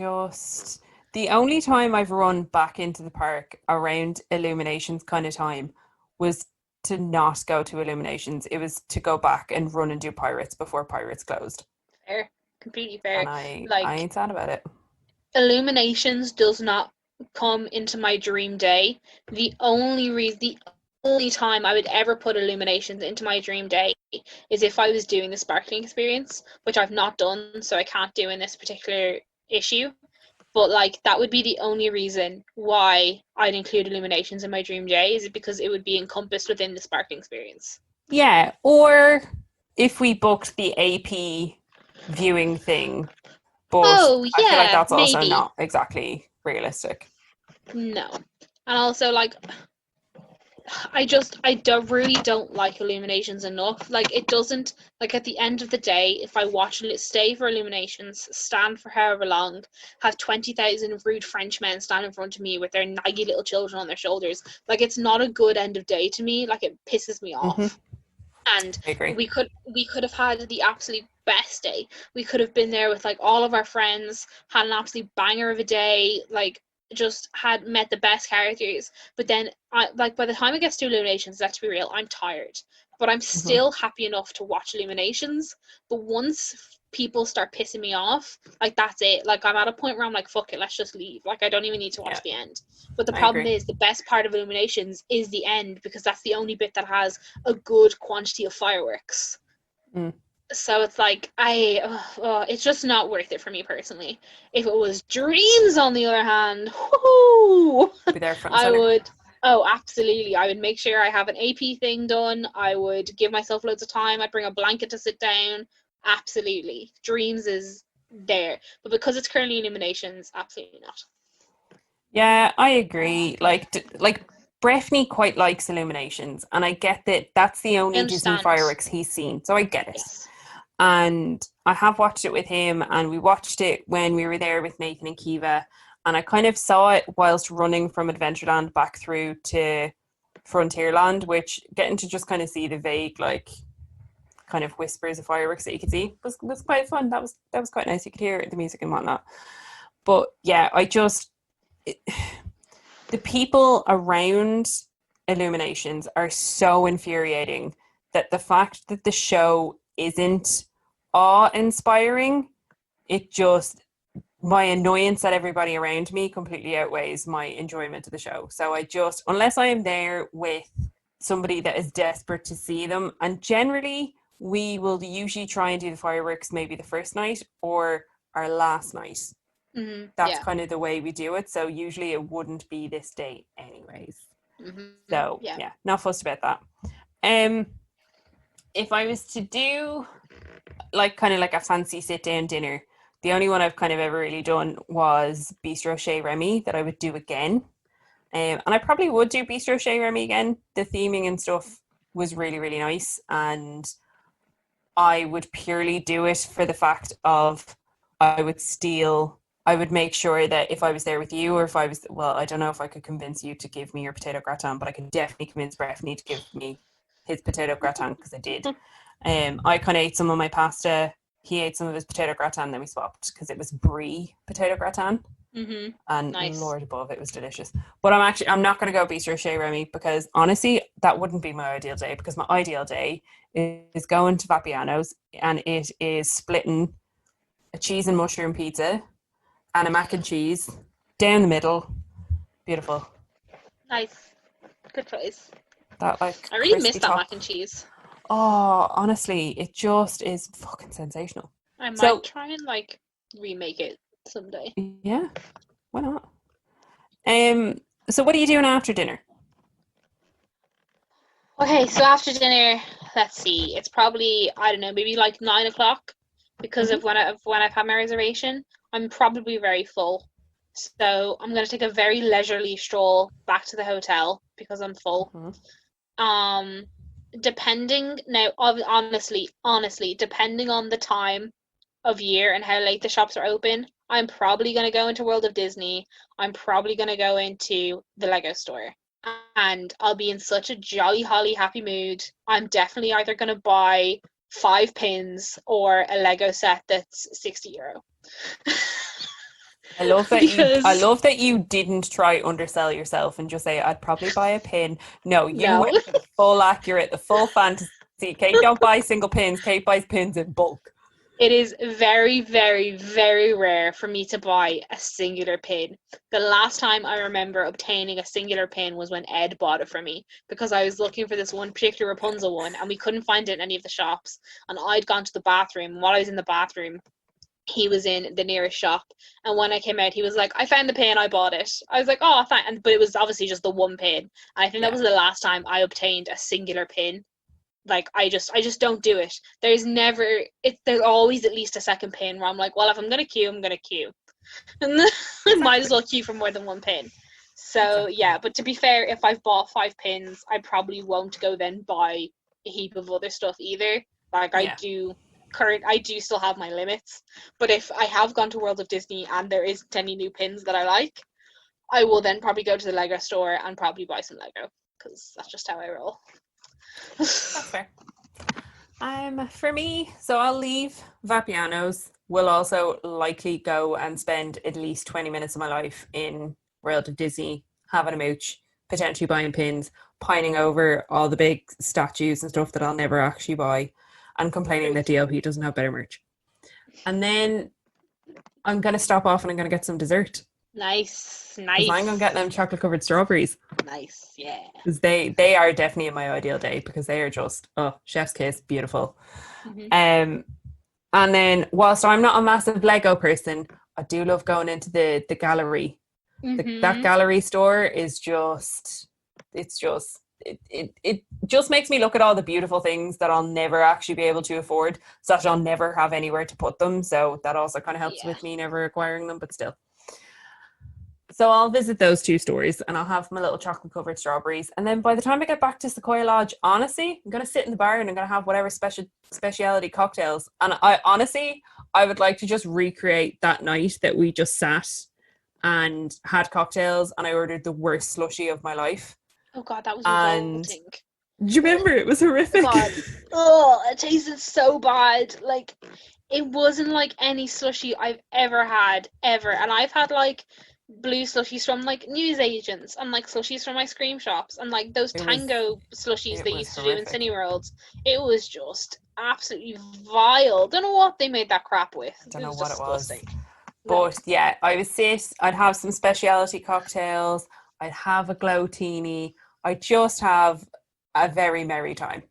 the only time I've run back into the park around Illuminations kind of time was to not go to Illuminations. It was to go back and run and do Pirates before Pirates closed. Fair, completely fair. And I ain't sad about it. Illuminations does not come into my dream day. The only time I would ever put Illuminations into my dream day is if I was doing the sparkling experience, which I've not done, so I can't do in this particular issue. But like, that would be the only reason why I'd include Illuminations in my dream day, is it because it would be encompassed within the sparkling experience. Yeah, or if we booked the AP viewing thing, But Oh I feel like yeah, that's also maybe. not exactly realistic. No. And also, like, really don't like Illuminations enough. Like, it doesn't, like, at the end of the day, if I watch it, stay for Illuminations, stand for however long, have 20,000 rude French men stand in front of me with their naggy little children on their shoulders, like, it's not a good end of day to me. Like, it pisses me Hmm. off. And I agree. we could have had the absolute best day. We could have been there with like all of our friends, had an absolute banger of a day, like just had met the best characters. But then I like by the time it gets to Illuminations, let's be real, I'm tired. But I'm Hmm. still happy enough to watch Illuminations. But once people start pissing me off, like that's it. Like I'm at a point where I'm like, fuck it, let's just leave. Like I don't even need to Yeah, watch the end. But the I problem agree. is the best part of Illuminations is the end because that's the only bit that has a good quantity of fireworks. Mm. So it's like it's just not worth it for me personally. If it was Dreams, on the other hand, whoo, Be there front and I center. would. Oh, absolutely! I would make sure I have an AP thing done. I would give myself loads of time. I'd bring a blanket to sit down. Absolutely, Dreams is there, but because it's currently Illuminations, absolutely not. Yeah, I agree. Like Breffney quite likes Illuminations, and I get that that's the I only Disney understand. fireworks he's seen, so I get it. Yes. And I have watched it with him, and we watched it when we were there with Nathan and Kiva, and I kind of saw it whilst running from Adventureland back through to Frontierland, which getting to just kind of see the vague like kind of whispers of fireworks that you could see was quite fun. That was quite nice. You could hear the music and whatnot. But yeah, it, the people around Illuminations are so infuriating that the fact that the show isn't awe-inspiring, it just my annoyance at everybody around me completely outweighs my enjoyment of the show. So I just, unless I am there with somebody that is desperate to see them, and generally we will usually try and do the fireworks maybe the first night or our last night. That's Yeah. kind of the way we do it. So usually it wouldn't be this date anyways. So Yeah. yeah, not fussed about that. Um, if I was to do like kind of like a fancy sit down dinner, the only one I've kind of ever really done was Bistro Chez Remy that I would do again. And I probably would do Bistro Chez Remy again. The theming and stuff was really, really nice. And I would purely do it for the fact of I would make sure that if I was there with you or if I was, well, I don't know if I could convince you to give me your potato gratin, but I could definitely convince Breffney to give me his potato gratin because I did. I kind of ate some of my pasta. He ate some of his potato gratin, then we swapped because it was brie potato gratin. And Nice. Lord above, it was delicious. But I'm not going to go Bistro Chez Remy because honestly, that wouldn't be my ideal day because my ideal day is going to Vapiano's and it is splitting a cheese and mushroom pizza and a mac and cheese down the middle. Beautiful. Nice. Good choice. That like I really miss crispy that mac top. and cheese. Oh, honestly, it just is fucking sensational. I might So try and like remake it someday. yeah, why not? Um, so what are you doing after dinner? Okay, so after dinner, let's see. It's probably I don't know, maybe like 9 o'clock because Mm-hmm. of when I've had my reservation. I'm probably very full, so I'm gonna take a very leisurely stroll back to the hotel because I'm full. Mm-hmm. Um, depending now, honestly, depending on the time of year and how late the shops are open, I'm probably gonna go into World of Disney. I'm probably gonna go into the Lego store and I'll be in such a jolly holly happy mood. I'm definitely either gonna buy 5 pins or a Lego set that's €60. I Because love that you didn't try undersell yourself and just say I'd probably buy a pin. No, you no, went for the full accurate, the full fantasy. Kate don't buy single pins. Kate buys pins in bulk. it is very, very, very rare for me to buy a singular pin. The last time I remember obtaining a singular pin was when Ed bought it for me because I was looking for this one particular Rapunzel one and we couldn't find it in any of the shops. And I'd gone to the bathroom. And while I was in the bathroom, he was in the nearest shop. And when I came out, he was like, I found the pin, I bought it. I was like, oh, thanks. But it was obviously just the one pin. And I think that Yeah. was the last time I obtained a singular pin. Like I just don't do it. There's always at least a second pin where I'm like, well, if I'm gonna queue, I'm gonna queue, and then I might as well queue for more than one pin. So yeah, but to be fair, if I've bought 5 pins, I probably won't go then buy a heap of other stuff either. Like I do still have my limits, but if I have gone to World of Disney and there isn't any new pins that I like, I will then probably go to the Lego store and probably buy some Lego, because that's just how I roll. That's fair. For me, so I'll leave Vapiano's. Will also likely go and spend at least 20 minutes of my life in World of Disney, having a mooch, potentially buying pins, pining over all the big statues and stuff that I'll never actually buy, and complaining that DLP doesn't have better merch. And then I'm going to stop off and I'm going to get some dessert. Nice. I'm going to get them chocolate covered strawberries. Nice, yeah. Because they are definitely in my ideal day, because they are just, chef's kiss, beautiful. Mm-hmm. And then, whilst I'm not a massive Lego person, I do love going into the gallery. Mm-hmm. That gallery store is just, it just makes me look at all the beautiful things that I'll never actually be able to afford, so that I'll never have anywhere to put them. So that also kind of helps with me never acquiring them, but still. So I'll visit those 2 stores and I'll have my little chocolate covered strawberries. And then by the time I get back to Sequoia Lodge, honestly, I'm going to sit in the bar and I'm going to have whatever specialty cocktails. And I would like to just recreate that night that we just sat and had cocktails and I ordered the worst slushie of my life. Oh God, that was revolting. Do you remember? It was horrific. God. Oh, it tasted so bad. Like, it wasn't like any slushie I've ever had, ever. And I've had like blue slushies from like newsagents and like slushies from ice cream shops and like those Tango slushies they used to do in Cineworld. It was just absolutely vile. Don't know what they made that crap with. Don't know what disgusting. It was. But yeah, I'd have some specialty cocktails, I'd have a glow teeny, I'd just have a very merry time.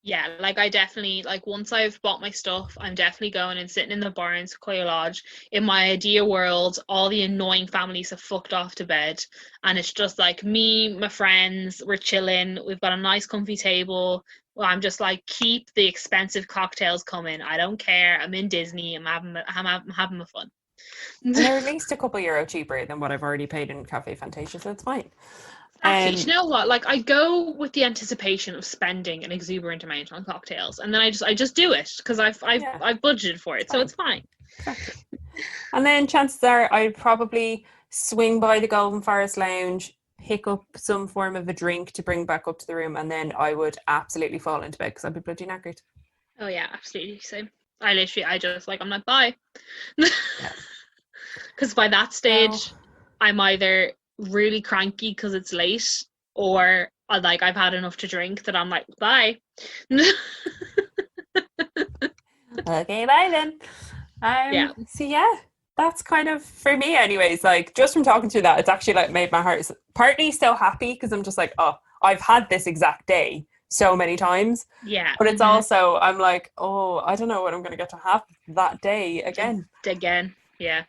Yeah, like I definitely, like once I've bought my stuff, I'm definitely going and sitting in the bar in Sequoia Lodge. In my idea world, all the annoying families have fucked off to bed. And it's just like me, my friends, we're chilling. We've got a nice comfy table. Well, I'm just like, keep the expensive cocktails coming. I don't care. I'm in Disney. I'm having my fun. And they're at least a couple euro cheaper than what I've already paid in Cafe Fantasia, so it's fine. Actually, you know what? Like, I go with the anticipation of spending an exuberant amount on cocktails, and then I just do it because I've budgeted for it, so it's fine. Exactly. And then chances are I'd probably swing by the Golden Forest Lounge, pick up some form of a drink to bring back up to the room, and then I would absolutely fall into bed because I'd be bloody knackered. Oh yeah, absolutely. Same. I'm like, bye. Because by that stage, I'm either really cranky because it's late, or like I've had enough to drink that I'm like, bye. Okay, bye then. So yeah, that's kind of for me anyways. Like, just from talking through that, it's actually like made my heart partly so happy because I'm just like, oh, I've had this exact day so many times. Yeah. But it's also, I'm like, oh, I don't know what I'm going to get to have that day again. Yeah.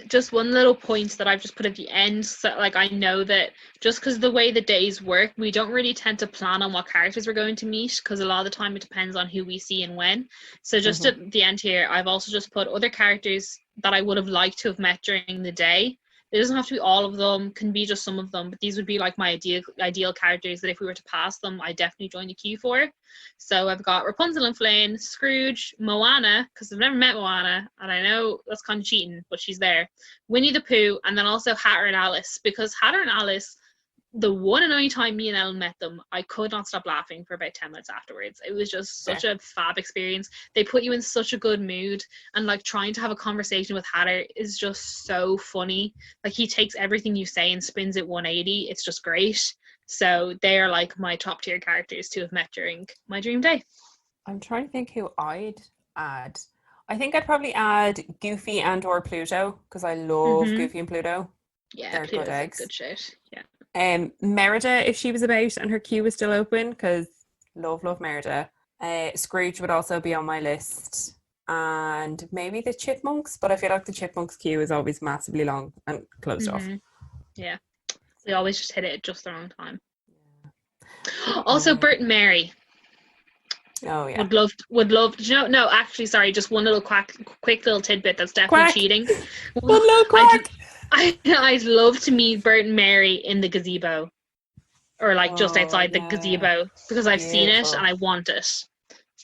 Just one little point that I've just put at the end, so like I know that just because the way the days work, we don't really tend to plan on what characters we're going to meet, because a lot of the time it depends on who we see and when. So just at the end here, I've also just put other characters that I would have liked to have met during the day. It doesn't have to be all of them, can be just some of them, but these would be like my ideal characters that if we were to pass them, I definitely join the queue for. So I've got Rapunzel and Flynn, Scrooge, Moana, because I've never met Moana, and I know that's kind of cheating, but she's there. Winnie the Pooh, and then also Hatter and Alice, because Hatter and Alice, the one and only time me and Ellen met them, I could not stop laughing for about 10 minutes afterwards. It was just such a fab experience. They put you in such a good mood, and like trying to have a conversation with Hatter is just so funny. Like, he takes everything you say and spins it 180. It's just great. So they are like my top tier characters to have met during my dream day. I'm trying to think who I'd add. I think I'd probably add Goofy and or Pluto, because I love Goofy and Pluto. Yeah, they're Pluto's good eggs. Good shit. Yeah. Merida, if she was about and her queue was still open, because love Merida. Scrooge would also be on my list, and maybe the Chipmunks, but I feel like the Chipmunks queue is always massively long and closed off. Yeah, they always just hit it at just the wrong time. Also, Bert and Mary. Oh yeah. Would love. Do you know? No, actually, sorry. Just one little quick little tidbit that's definitely Quack. cheating. One little quack. I'd love to meet Bert and Mary in the gazebo, or like just outside the yeah. gazebo, because I've seen it Beautiful. and I want it.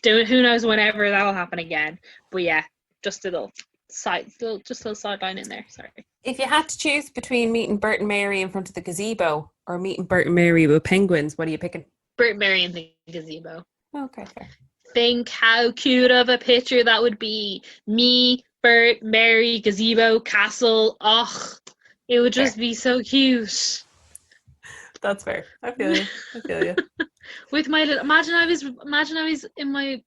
Who knows whenever that'll happen again? But yeah, just a little sideline in there. Sorry. If you had to choose between meeting Bert and Mary in front of the gazebo or meeting Bert and Mary with penguins, what are you picking? Bert and Mary in the gazebo. Okay, fair. Think how cute of a picture that would be. Me, Bert, Mary, gazebo, castle. Oh, it would just be so cute. That's fair. I feel you. With my little, imagine I was in my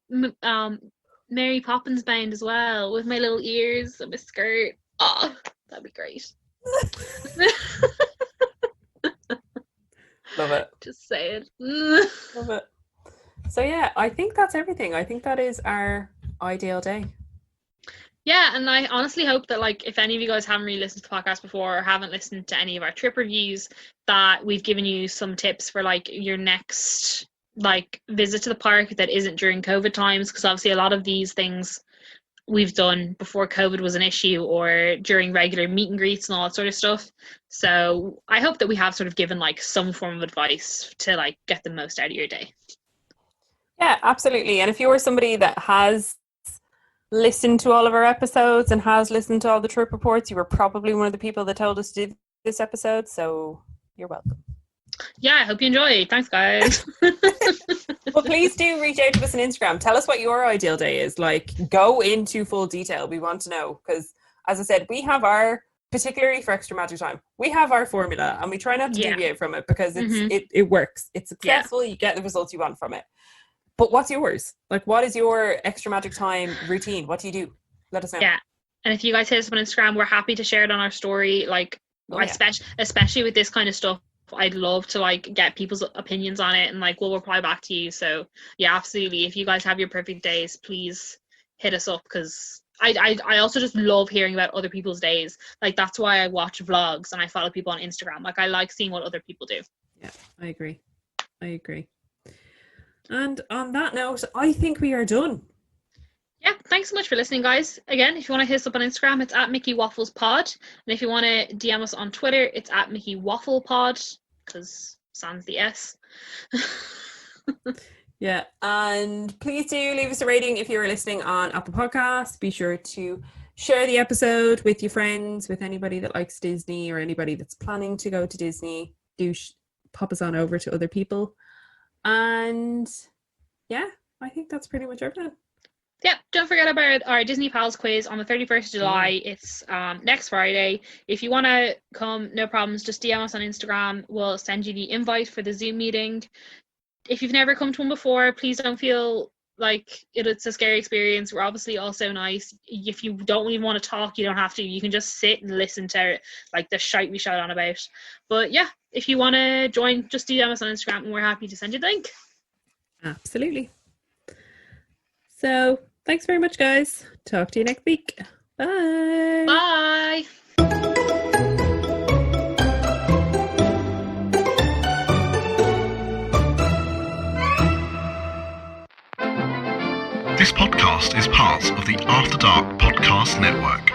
Mary Poppins bound as well, with my little ears and my skirt. Oh, that'd be great. Love it. Just say it. Love it. So yeah, I think that's everything. I think that is our ideal day. Yeah, and I honestly hope that, like, if any of you guys haven't really listened to the podcast before or haven't listened to any of our trip reviews, that we've given you some tips for, like, your next, like, visit to the park that isn't during COVID times, because obviously a lot of these things we've done before COVID was an issue, or during regular meet and greets and all that sort of stuff. So I hope that we have sort of given, like, some form of advice to, like, get the most out of your day. Yeah, absolutely. And if you're somebody that has listened to all of our episodes and has listened to all the trip reports, you were probably one of the people that told us to do this episode, so you're welcome. Yeah, I hope you enjoyed. Thanks, guys. Well, please do reach out to us on Instagram. Tell us what your ideal day is. Like, go into full detail. We want to know, because as I said, we have our, particularly for Extra Magic Time, we have our formula and we try not to deviate from it, because it works. It's successful. You get the results you want from it. But what's yours? Like, what is your Extra Magic Time routine? What do you do? Let us know. Yeah. And if you guys hit us on Instagram, we're happy to share it on our story. Like, especially with this kind of stuff, I'd love to, like, get people's opinions on it, and, like, we'll reply back to you. So yeah, absolutely. If you guys have your perfect days, please hit us up, because I also just love hearing about other people's days. Like, that's why I watch vlogs and I follow people on Instagram. Like, I like seeing what other people do. Yeah, I agree. And on that note, I think we are done. Yeah, thanks so much for listening, guys. Again, if you want to hit us up on Instagram, it's at Mickey Waffles Pod. And if you want to DM us on Twitter, it's at Mickey Waffle Pod, because sans the S. Yeah, and please do leave us a rating if you're listening on Apple Podcasts. Be sure to share the episode with your friends, with anybody that likes Disney or anybody that's planning to go to Disney. Do pop us on over to other people. And yeah, I think that's pretty much everything. Yeah, don't forget about our Disney Pals quiz on the 31st of July. It's next Friday. If you want to come, no problems, just DM us on Instagram. We'll send you the invite for the Zoom meeting. If you've never come to one before, please don't feel like it's a scary experience. We're obviously all so nice. If you don't even want to talk, you don't have to. You can just sit and listen to, like, the shite we shout on about. But yeah, if you want to join, just DM us on Instagram and we're happy to send you the link. Absolutely. So thanks very much, guys. Talk to you next week. Bye. Bye. This podcast is part of the After Dark Podcast Network.